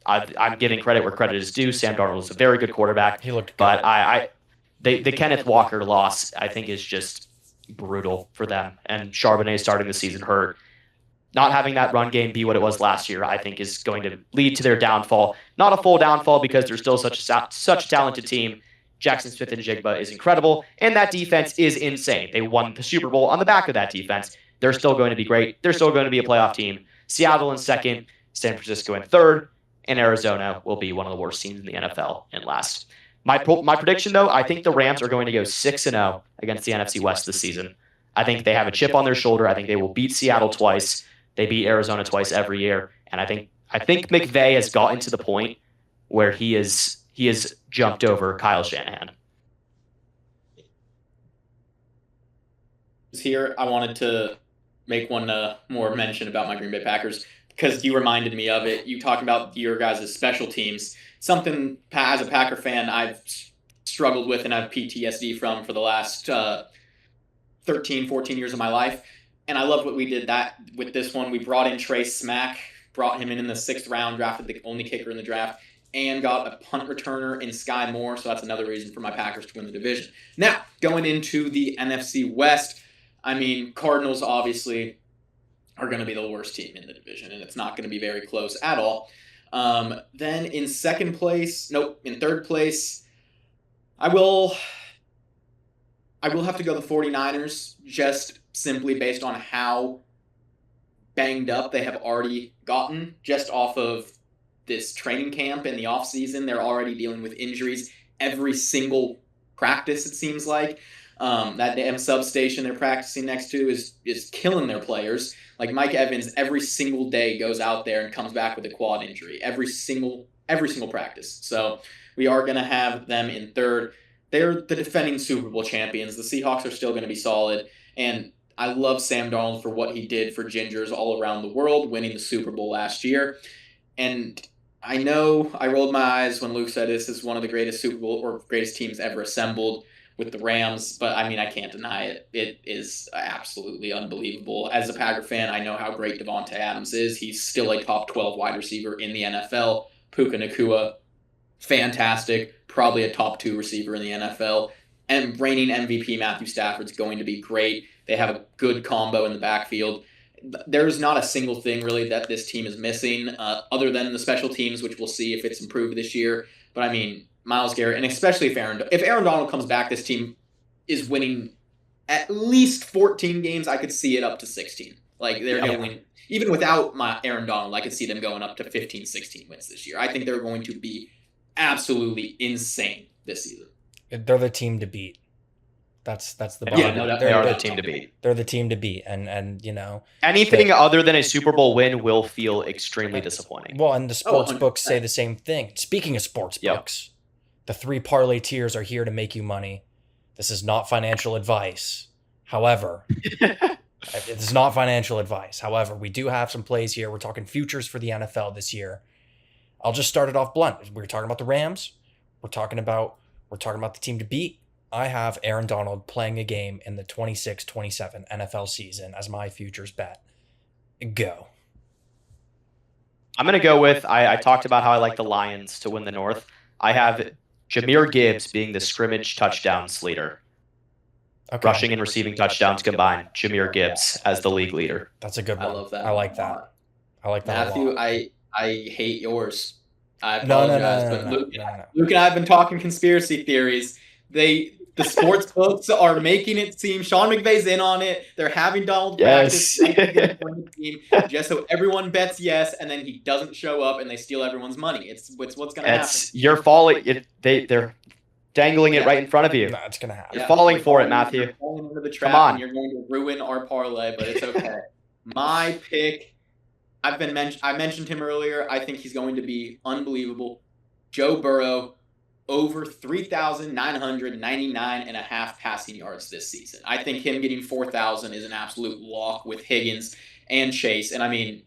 I'm giving credit where credit is due. Sam Darnold is a very good quarterback. He looked good. But the Kenneth Walker loss, I think, is just brutal for them. And Charbonnet starting the season hurt. Not having that run game be what it was last year, I think, is going to lead to their downfall. Not a full downfall because they're still such a talented team. Jackson Smith and Jigba is incredible, and that defense is insane. They won the Super Bowl on the back of that defense. They're still going to be great. They're still going to be a playoff team. Seattle in second, San Francisco in third, and Arizona will be one of the worst teams in the NFL in last. My prediction, though, I think the Rams are going to go 6-0 against the NFC West this season. I think they have a chip on their shoulder. I think they will beat Seattle twice. They beat Arizona twice every year, and I think McVay has gotten to the point where he has jumped over Kyle Shanahan. Here, I wanted to make one more mention about my Green Bay Packers because you reminded me of it. You talking about your guys' special teams. Something, as a Packer fan, I've struggled with and I have PTSD from for the last 13, 14 years of my life. And I love what we did with this one. We brought in Trey Smack, brought him in the 6th round, drafted the only kicker in the draft, and got a punt returner in Sky Moore. So that's another reason for my Packers to win the division. Now, going into the NFC West, I mean, Cardinals obviously are going to be the worst team in the division, and it's not going to be very close at all. Then in third place, I will have to go the 49ers, just simply based on how banged up they have already gotten just off of this training camp in the offseason. They're already dealing with injuries every single practice, it seems like. That damn substation they're practicing next to is killing their players. Like Mike Evans, every single day goes out there and comes back with a quad injury. Every single practice. So we are going to have them in third. They're the defending Super Bowl champions. The Seahawks are still going to be solid. And I love Sam Darnold for what he did for Gingers all around the world, winning the Super Bowl last year. And I know I rolled my eyes when Luke said this is one of the greatest Super Bowl or greatest teams ever assembled with the Rams, but I mean, I can't deny it. It is absolutely unbelievable. As a Packer fan, I know how great Devontae Adams is. He's still a top 12 wide receiver in the NFL. Puka Nacua, fantastic. Probably a top 2 receiver in the NFL. And reigning MVP Matthew Stafford's going to be great. They have a good combo in the backfield. There's not a single thing really that this team is missing other than the special teams, which we'll see if it's improved this year. But I mean, Myles Garrett, and especially if Aaron Donald comes back, this team is winning at least 14 games. I could see it up to 16. Like they're going to win. Even without Aaron Donald, I could see them going up to 15, 16 wins this year. I think they're going to be absolutely insane this season. They're the team to beat. That's the bottom. Yeah, no, they are the team to beat. They're the team to beat, and you know anything other than a Super Bowl win will feel extremely disappointing. Well, and the sports books say the same thing. Speaking of sports books, the Three Parlayteers are here to make you money. This is not financial advice. However, it's not financial advice. However, we do have some plays here. We're talking futures for the NFL this year. I'll just start it off blunt. We're talking about the Rams. We're talking about the team to beat. I have Aaron Donald playing a game in the 26-27 NFL season as my futures bet. Go. I'm going to go with, I talked about how I like the Lions to win the North. I have Jahmyr Gibbs being the scrimmage touchdowns leader. Okay. Rushing and receiving touchdowns combined. Jahmyr Gibbs as the league leader. That's a good one. I love that. I like that. I like that Matthew, a lot. I hate yours. I apologize. No. Luke and I have been talking conspiracy theories. The sports books are making it seem Sean McVay's in on it. They're having Donald practice team just so everyone bets yes, and then he doesn't show up, and they steal everyone's money. It's what's going to happen. You're falling. They're dangling it right in front of you. No, it's going to happen. You're falling for it, Matthew. You're falling into the trap, Come on. and you're going to ruin our parlay, but it's okay. My pick, I mentioned him earlier. I think he's going to be unbelievable. Joe Burrow, over 3,999.5 passing yards this season. I think him getting 4,000 is an absolute lock with Higgins and Chase. And I mean,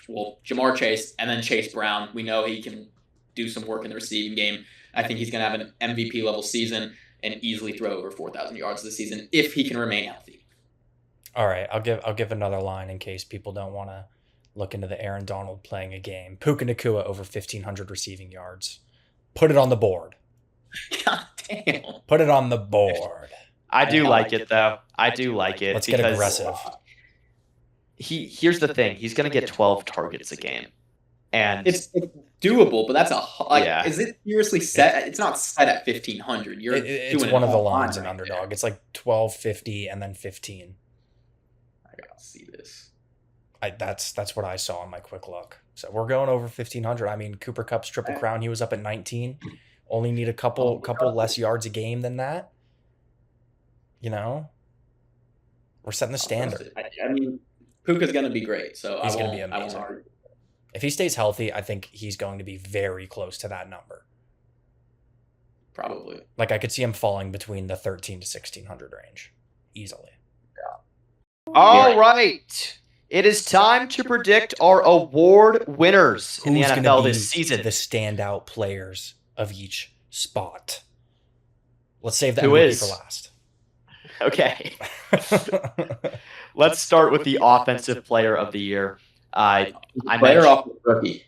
well, Jamar Chase and then Chase Brown. We know he can do some work in the receiving game. I think he's going to have an MVP level season and easily throw over 4,000 yards this season if he can remain healthy. All right, I'll give another line in case people don't want to look into the Aaron Donald playing a game. Puka Nacua over 1,500 receiving yards. Put it on the board. God damn. Put it on the board. I do like it, though. I do like it. Let's get aggressive. Here's the thing. He's going to get 12 targets a game. And it's doable, but that's yeah. Is it seriously set? It's not set at 1,500. It's one of the lines in Underdog. It's like 12.50 and then 15. I gotta see this. That's what I saw on my quick look. So we're going over 1,500. I mean, Cooper Kupp's Triple Crown, he was up at 19. Only need a couple less yards a game than that. You know, we're setting the standard. I mean, Puka's going to be great. So he's going to be amazing. If he stays healthy, I think he's going to be very close to that number. Probably. Like I could see him falling between the 13 to 1,600 range easily. Yeah. All right. It is time to predict our award winners in the NFL this season. The standout players of each spot. Let's save the MVP for last. Okay. Let's start with the offensive player of the year. Rookie.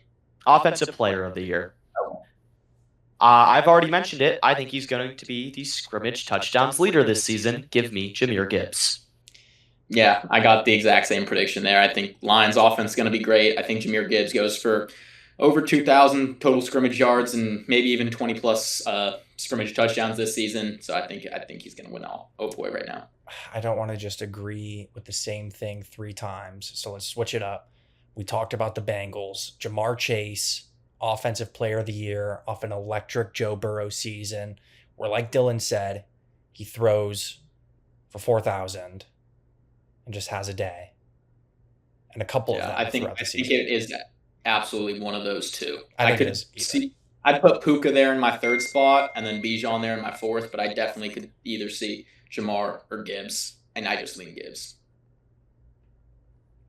Offensive player of the year. I've already mentioned it. I think he's going to be the scrimmage touchdowns leader this season. Give me Jahmyr Gibbs. Yeah, I got the exact same prediction there. I think Lions offense is going to be great. I think Jahmyr Gibbs goes for over 2,000 total scrimmage yards and maybe even 20 plus scrimmage touchdowns this season. So I think he's going to win all boy right now. I don't want to just agree with the same thing 3 times. So let's switch it up. We talked about the Bengals. Jamar Chase, offensive player of the year off an electric Joe Burrow season where, like Dylan said, he throws for 4,000 and just has a day. And a couple of them throughout the season. I think it is absolutely one of those two. I'd put Puka there in my 3rd spot and then Bijan there in my 4th, but I definitely could either see Jamar or Gibbs, and I just lean Gibbs.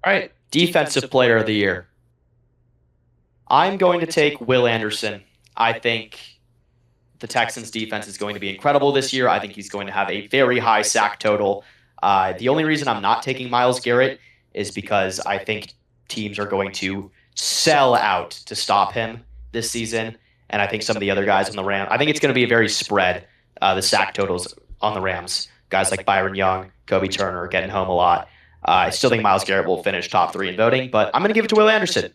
All right, defensive player of the year. I'm going to take Will Anderson. I think the Texans defense is going to be incredible this year. I think he's going to have a very high sack total. The only reason I'm not taking Myles Garrett is because I think teams are going to sell out to stop him this season. And I think some of the other guys on the Rams, I think it's going to be a very spread, the sack totals on the Rams. Guys like Byron Young, Kobe Turner are getting home a lot. I still think Myles Garrett will finish top 3 in voting, but I'm going to give it to Will Anderson.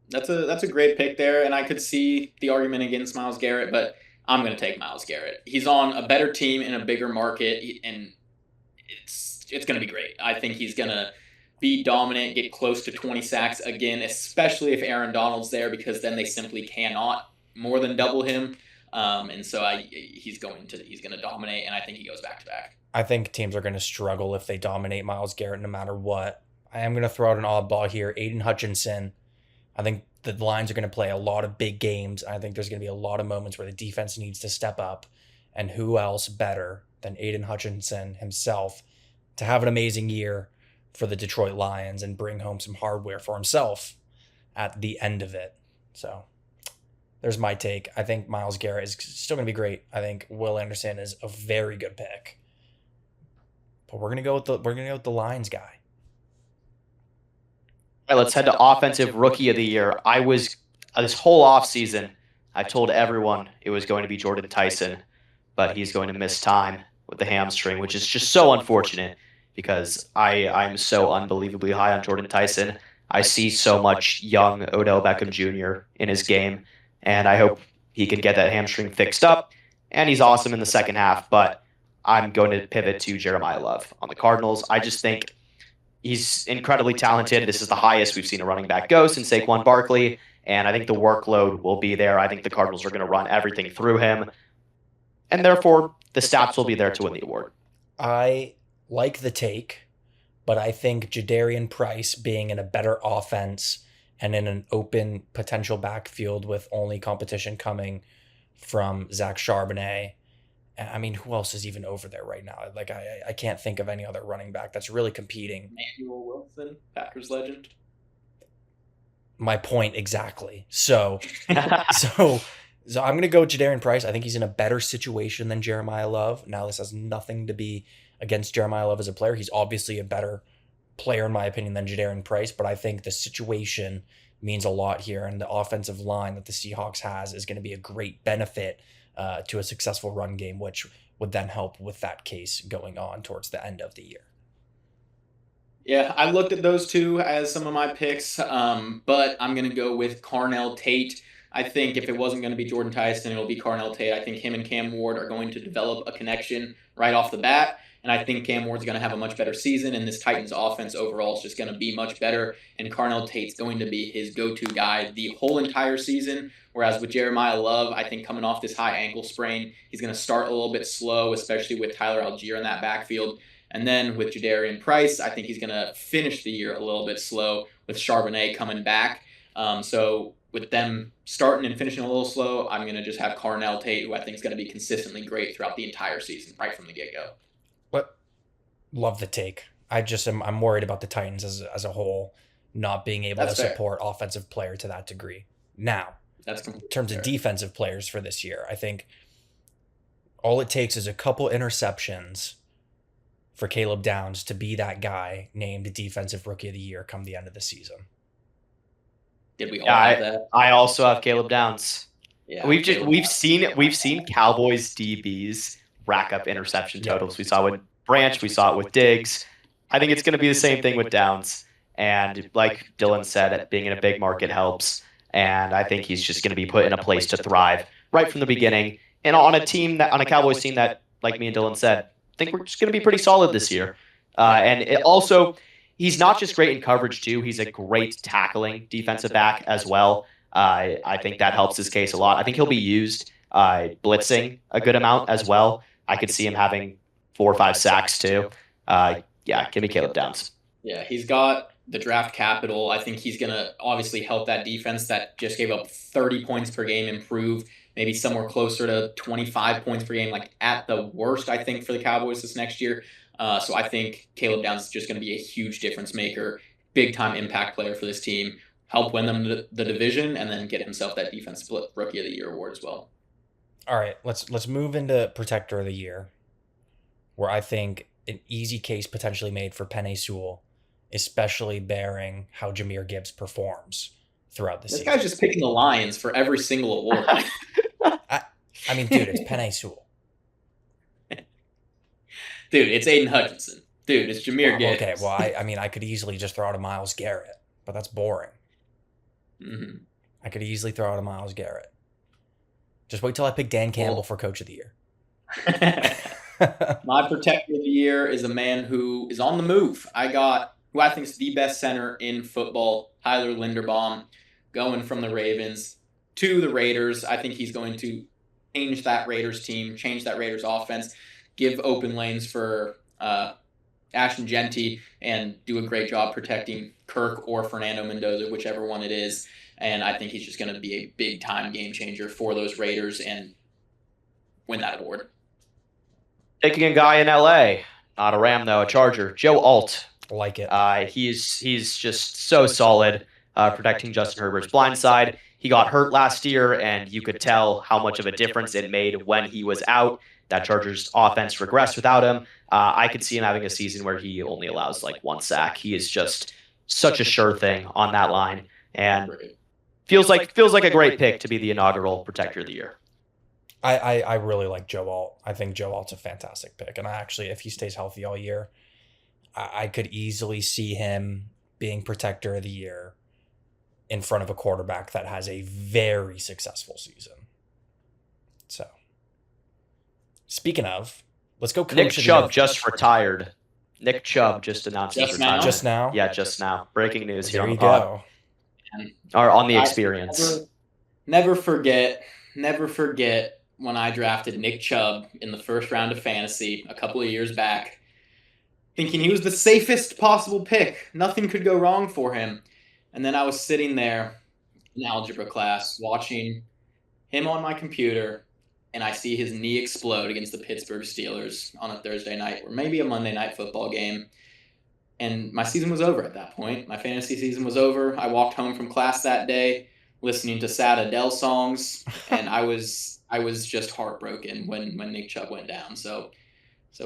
That's a great pick there, and I could see the argument against Myles Garrett, but I'm going to take Myles Garrett. He's on a better team in a bigger market, and it's going to be great. I think he's going to be dominant, get close to 20 sacks again, especially if Aaron Donald's there, because then they simply cannot more than double him. And so he's going to dominate, and I think he goes back to back. I think teams are going to struggle if they dominate Myles Garrett no matter what. I am going to throw out an oddball here. Aiden Hutchinson. I think the Lions are going to play a lot of big games. I think there's going to be a lot of moments where the defense needs to step up. And who else better than Aiden Hutchinson himself to have an amazing year for the Detroit Lions and bring home some hardware for himself at the end of it. So there's my take. I think Myles Garrett is still going to be great. I think Will Anderson is a very good pick. But we're going to go with the Lions guy. All right, let's head to offensive rookie of the year. I was this whole offseason, I told everyone it was going to be Jordan Tyson, but he's going to miss time with the hamstring, which is just so unfortunate because I'm so unbelievably high on Jordan Tyson. I see so much young Odell Beckham Jr. in his game, and I hope he can get that hamstring fixed up. And he's awesome in the second half, but I'm going to pivot to Jeremiah Love on the Cardinals. I just think he's incredibly talented. This is the highest we've seen a running back go since Saquon Barkley, and I think the workload will be there. I think the Cardinals are going to run everything through him, and therefore the stats will be there to win the award. I like the take, but I think Jadarian Price being in a better offense and in an open potential backfield with only competition coming from Zach Charbonnet. I mean, who else is even over there right now? Like, I can't think of any other running back that's really competing. Emmanuel Wilson, Packers legend. My point exactly. So I'm going to go Jadarian Price. I think he's in a better situation than Jeremiah Love. Now, this has nothing to be against Jeremiah Love as a player. He's obviously a better player, in my opinion, than Jadarian Price, but I think the situation means a lot here, and the offensive line that the Seahawks has is going to be a great benefit to a successful run game, which would then help with that case going on towards the end of the year. Yeah, I looked at those two as some of my picks, but I'm going to go with Carnell Tate. I think if it wasn't going to be Jordan Tyson, it'll be Carnell Tate. I think him and Cam Ward are going to develop a connection right off the bat, and I think Cam Ward's going to have a much better season, and this Titans offense overall is just going to be much better, and Carnell Tate's going to be his go-to guy the whole entire season, whereas with Jeremiah Love, I think coming off this high ankle sprain, he's going to start a little bit slow, especially with Tyler Algier in that backfield. And then with Jadarian Price, I think he's going to finish the year a little bit slow with Charbonnet coming back. So with them starting and finishing a little slow, I'm going to just have Carnell Tate, who I think is going to be consistently great throughout the entire season, right from the get-go. But love the take. I'm worried about the Titans as a whole not being able to support offensive player to that degree. Now, in terms of defensive players for this year, I think all it takes is a couple interceptions for Caleb Downs to be that guy named Defensive Rookie of the Year come the end of the season. Did we all have that? I also have Caleb Downs. Yeah, we've seen Cowboys DBs rack up interception totals. We saw it with Branch, we saw it with Diggs. I think it's going to be the same thing with Downs. And like Dylan said, being in a big market helps. And I think he's just going to be put in a place to thrive right from the beginning. And on a Cowboys team that, like me and Dylan said, I think we're just going to be pretty solid this year. Also, he's not just great in coverage, too. He's a great tackling defensive back as well. I think that helps his case a lot. I think he'll be used blitzing a good amount as well. I could see him having 4 or 5 sacks, too. Give me Caleb Downs. Yeah, he's got the draft capital. I think he's going to obviously help that defense that just gave up 30 points per game improve. Maybe somewhere closer to 25 points per game, like at the worst, I think, for the Cowboys this next year. So I think Caleb Downs is just going to be a huge difference maker, big-time impact player for this team, help win them the division, and then get himself that Defensive Rookie of the Year award as well. All right, let's move into Protector of the Year, where I think an easy case potentially made for Penei Sewell, especially bearing how Jahmyr Gibbs performs throughout the season. This guy's just picking the Lions for every single award. I mean, dude, it's Penei Sewell. Dude, it's Aiden Hutchinson. Dude, it's Jahmyr Gibbs. Okay, well, I could easily just throw out a Myles Garrett, but that's boring. Mm-hmm. I could easily throw out a Myles Garrett. Just wait till I pick Dan Campbell for Coach of the Year. My Protector of the Year is a man who is on the move. I got who I think is the best center in football, Tyler Linderbaum, going from the Ravens to the Raiders. I think he's going to change that Raiders team, change that Raiders offense, give open lanes for Ashton Genty, and do a great job protecting Kirk or Fernando Mendoza, whichever one it is. And I think he's just going to be a big-time game changer for those Raiders and win that award. Taking a guy in LA, not a Ram though, a Charger, Joe Alt. Like it. He's just so solid protecting Justin Herbert's blind side. He got hurt last year, and you could tell how much of a difference it made when he was out. That Chargers offense regressed without him. I could see him having a season where he only allows like 1 sack. He is just such a sure thing on that line, and feels like a great pick to be the inaugural Protector of the Year. I really like Joe Alt. I think Joe Alt's a fantastic pick, and if he stays healthy all year, I could easily see him being Protector of the Year in front of a quarterback that has a very successful season. So, speaking of, Let's go coach Nick of the Chubb year. just retired. Nick Chubb just announced his Just now? retirement. Just now? Yeah, just now. Breaking news here There on you the pod. go. And Or on the I experience. never forget when I drafted Nick Chubb in the first round of fantasy a couple of years back, thinking he was the safest possible pick. Nothing could go wrong for him. And then I was sitting there in algebra class watching him on my computer, and I see his knee explode against the Pittsburgh Steelers on a Thursday night or maybe a Monday night football game. And my season was over at that point. My fantasy season was over. I walked home from class that day listening to sad Adele songs, and I was just heartbroken when Nick Chubb went down. So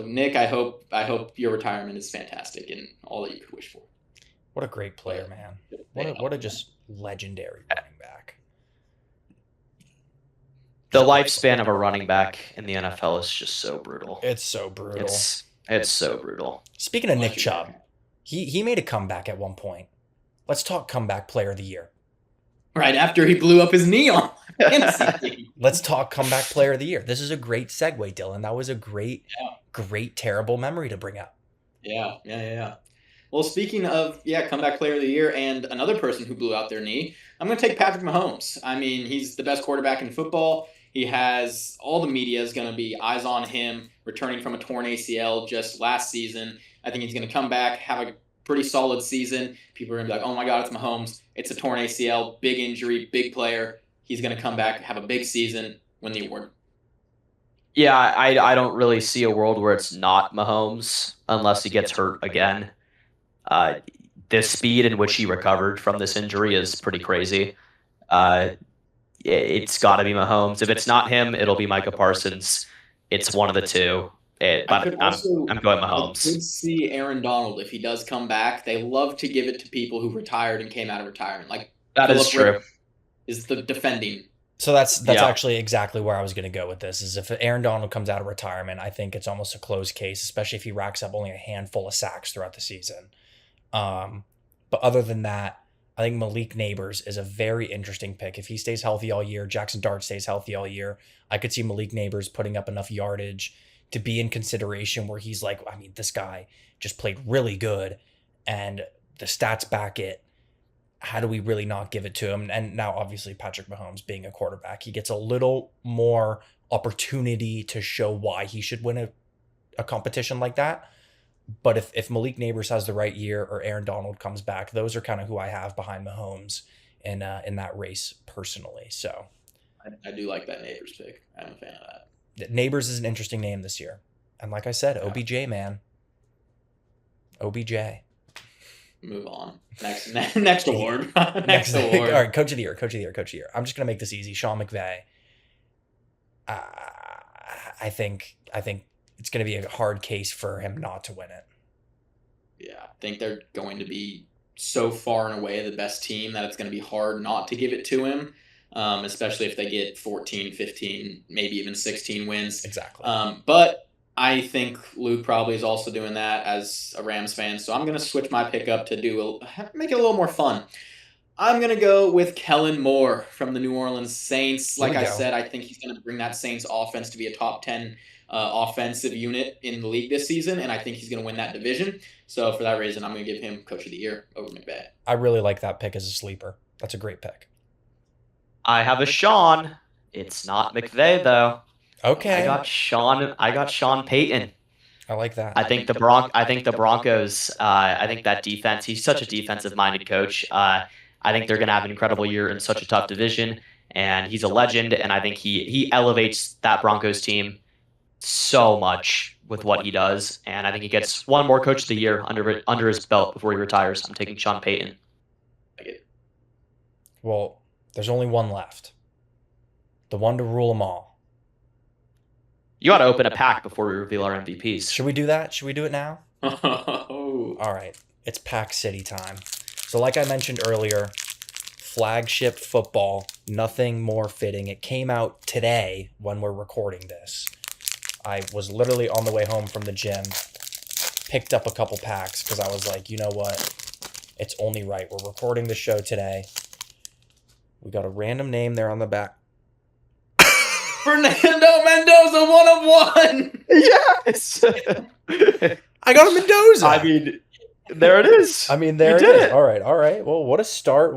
Nick, I hope your retirement is fantastic and all that you could wish for. What a great player, man. What a just legendary running back. The lifespan of a running back in the NFL is just so brutal. It's so brutal. It's so brutal. Speaking of Nick Chubb, he made a comeback at one point. Let's talk comeback player of the year. Right after he blew up his knee on fantasy team. Let's talk comeback player of the year. This is a great segue, Dylan. That was a great, terrible memory to bring up. Yeah. Well, speaking of comeback player of the year and another person who blew out their knee, I'm going to take Patrick Mahomes. I mean, he's the best quarterback in football. He has all the media is going to be eyes on him, returning from a torn ACL just last season. I think he's going to come back, have a pretty solid season. People are going to be like, oh my God, it's Mahomes. It's a torn ACL, big injury, big player. He's going to come back, have a big season, win the award. Yeah, I don't really see a world where it's not Mahomes unless he gets hurt again. The speed in which he recovered from this injury is pretty crazy. It's got to be Mahomes. If it's not him, it'll be Micah Parsons. It's one of the two. But I'm going Mahomes. I could see Aaron Donald if he does come back. They love to give it to people who retired and came out of retirement. Like that is true. Is the defending. So that's actually exactly where I was going to go with this. Is if Aaron Donald comes out of retirement, I think it's almost a closed case, especially if he racks up only a handful of sacks throughout the season. But other than that, I think Malik Neighbors is a very interesting pick. If he stays healthy all year, Jackson Dart stays healthy all year, I could see Malik Neighbors putting up enough yardage to be in consideration where he's like, I mean, this guy just played really good and the stats back it. How do we really not give it to him? And now, obviously, Patrick Mahomes being a quarterback, he gets a little more opportunity to show why he should win a competition like that. But if Malik Neighbors has the right year or Aaron Donald comes back, those are kind of who I have behind Mahomes in that race personally. So I do like that Neighbors pick. I'm a fan of that. Neighbors is an interesting name this year. And like I said, OBJ, man. OBJ. Move on. Next award. Next award. All right, Coach of the Year. I'm just going to make this easy. Sean McVay. I think it's going to be a hard case for him not to win it. Yeah, I think they're going to be so far and away the best team that it's going to be hard not to give it to him, especially if they get 14, 15, maybe even 16 wins. Exactly. But I think Luke probably is also doing that as a Rams fan, so I'm going to switch my pick up to make it a little more fun. I'm going to go with Kellen Moore from the New Orleans Saints. Like I said, I think he's going to bring that Saints offense to be a top 10 offensive unit in the league this season, and I think he's going to win that division. So for that reason, I'm going to give him Coach of the Year over McVay. I really like that pick as a sleeper. That's a great pick. I have a Sean. It's not McVay, though. Okay. I got Sean Payton. I like that. I think the Broncos. I think that defense. He's such a defensive-minded coach. I think they're going to have an incredible year in such a tough division, and he's a legend. And I think he elevates that Broncos team so much with what he does. And I think he gets one more Coach of the Year under his belt before he retires. I'm taking Sean Payton. Well, there's only one left. The one to rule them all. You got to open a pack before we reveal our MVPs. Should we do that? Should we do it now? Oh. All right. It's Pack City time. So like I mentioned earlier, flagship football, nothing more fitting. It came out today when we're recording this. I was literally on the way home from the gym, picked up a couple packs because I was like, you know what? It's only right. We're recording the show today. We got a random name there on the back. Fernando Mendoza, 1 of 1. Yes. I got a Mendoza. I mean, there it is. I mean, there You it did is. All right. Well, what a start.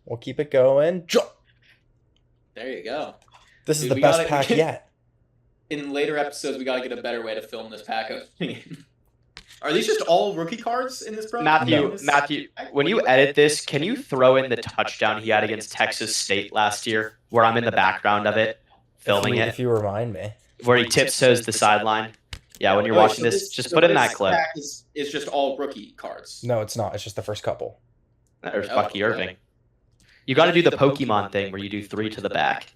We'll keep it going. There you go. This is Dude, the we best gotta- pack yet. In later episodes, we gotta get a better way to film this pack. Are these just all rookie cards in this pro? Matthew, when you edit this, can you throw in the touchdown he had against Texas State last year, where I'm in the background of it, filming If it, you remind me. where he tiptoes the sideline? Yeah, when you're watching this, just put in that clip. Pack is just all rookie cards. No, it's not. It's just the first couple. There's Bucky Irving. You got to do the Pokemon thing where you do 3 to the back.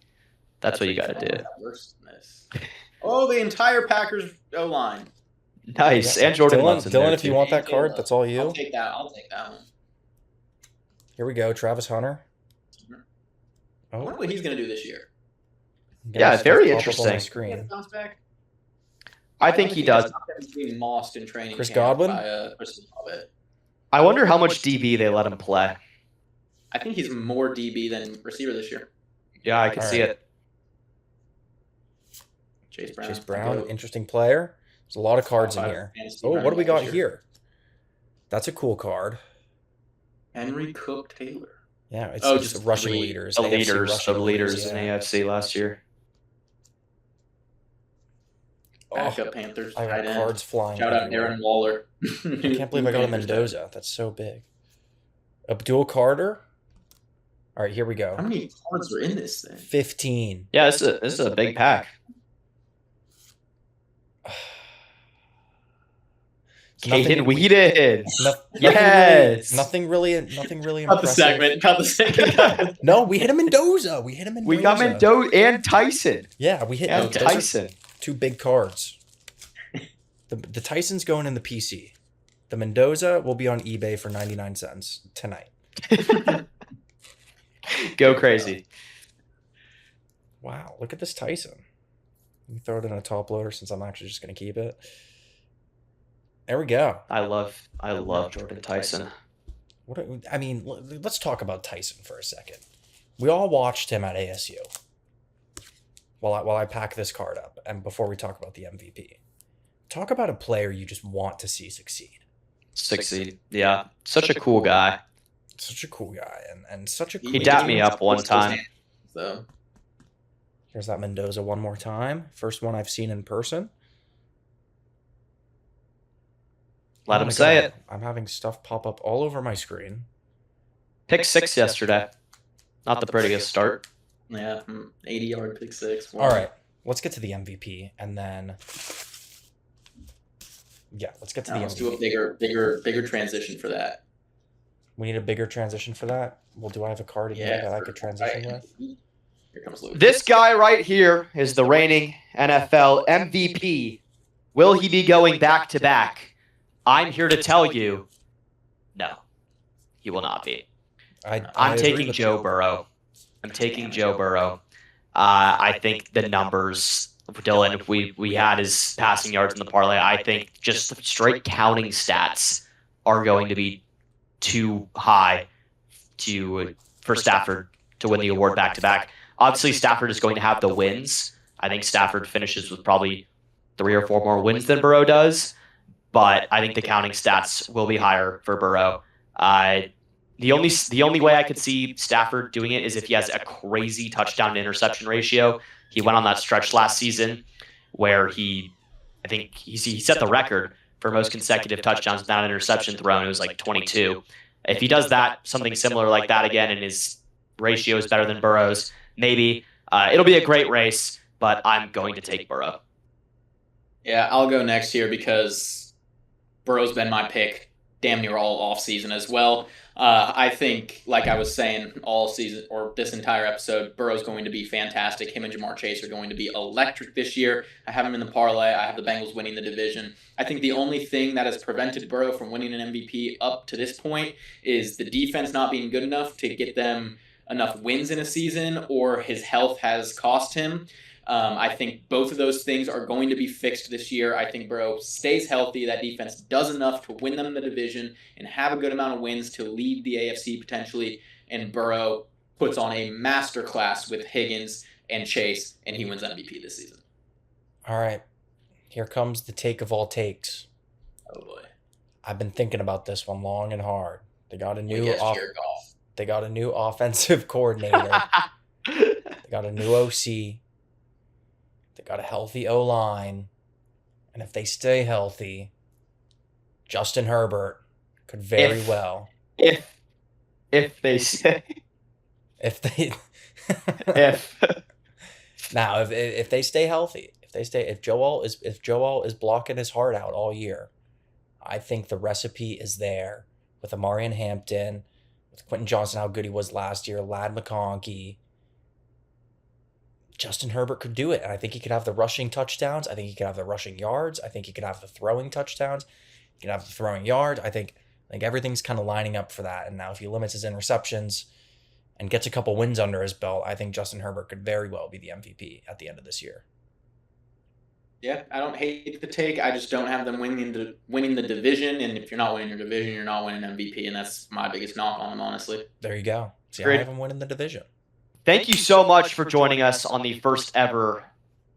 That's what you got to do. Worse than this. Oh, the entire Packers O line. Nice. And Jordan Love's in there, If you too. want that card, that's all you. I'll take that one. Here we go. Travis Hunter. I wonder what he's gonna do this year. Yeah, very Pop up on my interesting. screen. Bounce back. I think he does. He's being mossed in training. Chris camp Godwin? By, Chris Godwin. I wonder how much DB they let him play. I think he's more DB than receiver this year. Yeah, I can All see right. it. Chase Chase Brown, interesting player. There's a lot of cards in here. Oh, what do we got here? That's a cool card. Henry Cook Taylor. Yeah, it's Oh, just just rushing three. leaders. The AFC leaders, rushing the leaders yeah. in AFC last year. Backup Panthers. I tight got end. cards flying. Shout out everywhere. Darren Waller. I can't believe I got a Mendoza. That's so big. Abdul Carter. All right, here we How go. many cards are in this thing? 15. Yeah, this is a big pack. Caden Whedon. Yes. Nothing really Cut the impressive. segment. Cut the segment. No, we hit a Mendoza. We got Mendoza and Tyson. Yeah, we hit And those are Tyson. 2 big cards. The Tyson's going in the PC. The Mendoza will be on eBay for 99 cents tonight. Go crazy. Wow, look at this Tyson. Let me throw it in a top loader since I'm actually just going to keep it. There we go. I love Jordan Tyson. Let's talk about Tyson for a second. We all watched him at ASU. While I pack this card up, and before we talk about the MVP, talk about a player you just want to see succeed. Succeed. Yeah. Such a cool guy. Such a cool guy, and such a cool He dapped me up one time. So Here's that Mendoza one more time. First one I've seen in person. Let Oh him my say God. it. I'm having stuff pop up all over my screen. Pick 6 yesterday. Not the prettiest start. yeah, 80-yard pick six. All right, let's get to the MVP, and then let's get to the Let's MVP. do a bigger transition for that. We need a bigger transition for that. Well, do I have a card in here that I could transition with? Here comes Luke. This guy right here is the reigning NFL MVP. Will he be going back to back? I'm here to tell you, no, he will not be. I'm taking Joe Burrow. I'm taking Joe Burrow. I think the numbers, Dylan, if we had his passing yards in the parlay, I think just straight counting stats are going to be too high for Stafford to win the award back to back. Obviously, Stafford is going to have the wins. I think Stafford finishes with probably 3 or 4 more wins than Burrow does, but I think the counting stats will be higher for Burrow. The only way I could see Stafford doing it is if he has a crazy touchdown to interception ratio. He went on that stretch last season where I think he set the record for most consecutive touchdowns without an interception thrown. It was like 22. If he does that, something similar like that again, and his ratio is better than Burrow's, maybe it'll be a great race. But I'm going to take Burrow. Yeah, I'll go next here because Burrow's been my pick damn near all offseason as well. I think, like I was saying all season or this entire episode, Burrow's going to be fantastic. Him and Jamar Chase are going to be electric this year. I have him in the parlay. I have the Bengals winning the division. I think the only thing that has prevented Burrow from winning an MVP up to this point is the defense not being good enough to get them enough wins in a season, or his health has cost him. I think both of those things are going to be fixed this year. I think Burrow stays healthy. That defense does enough to win them the division and have a good amount of wins to lead the AFC potentially. And Burrow puts on a masterclass with Higgins and Chase, and he wins MVP this season. All right. Here comes the take of all takes. Oh boy. I've been thinking about this one long and hard. They got a new They offensive coordinator. They got a new OC. They got a healthy O-line. And if they stay healthy, Justin Herbert could very well. If they say if now if they stay healthy, if Joel is blocking his heart out all year, I think the recipe is there with Amarian Hampton, with Quentin Johnson, how good he was last year, Lad McConkey. Justin Herbert could do it, and I think he could have the rushing touchdowns. I think he could have the rushing yards. I think he could have the throwing touchdowns. He could have the throwing yards. I think everything's kind of lining up for that. And now if he limits his interceptions and gets a couple wins under his belt, I think Justin Herbert could very well be the MVP at the end of this year. Yeah, I don't hate the take. I just don't have them winning the division. And if you're not winning your division, you're not winning MVP. And that's my biggest knock on them, honestly. There you go. See, Great. I have him winning the division. Thank you so much for joining us on the first ever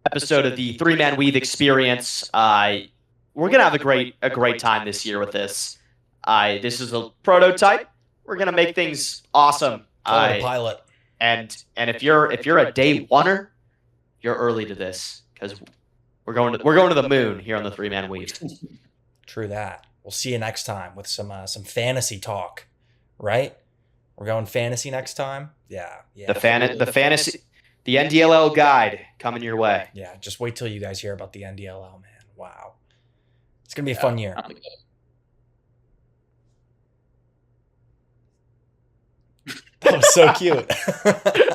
episode of the Three Man Weave Experience. We're gonna have a great time this year with this. This is a prototype. We're gonna make things awesome. Pilot. And if you're a day oneer, you're early to this because we're going to the moon here on the Three Man Weave. True that. We'll see you next time with some fantasy talk, right? We're going fantasy next time. Yeah. The fantasy, the NDLL guide coming your way. Yeah, just wait till you guys hear about the NDLL, man. Wow, it's gonna be a fun year. That was so cute.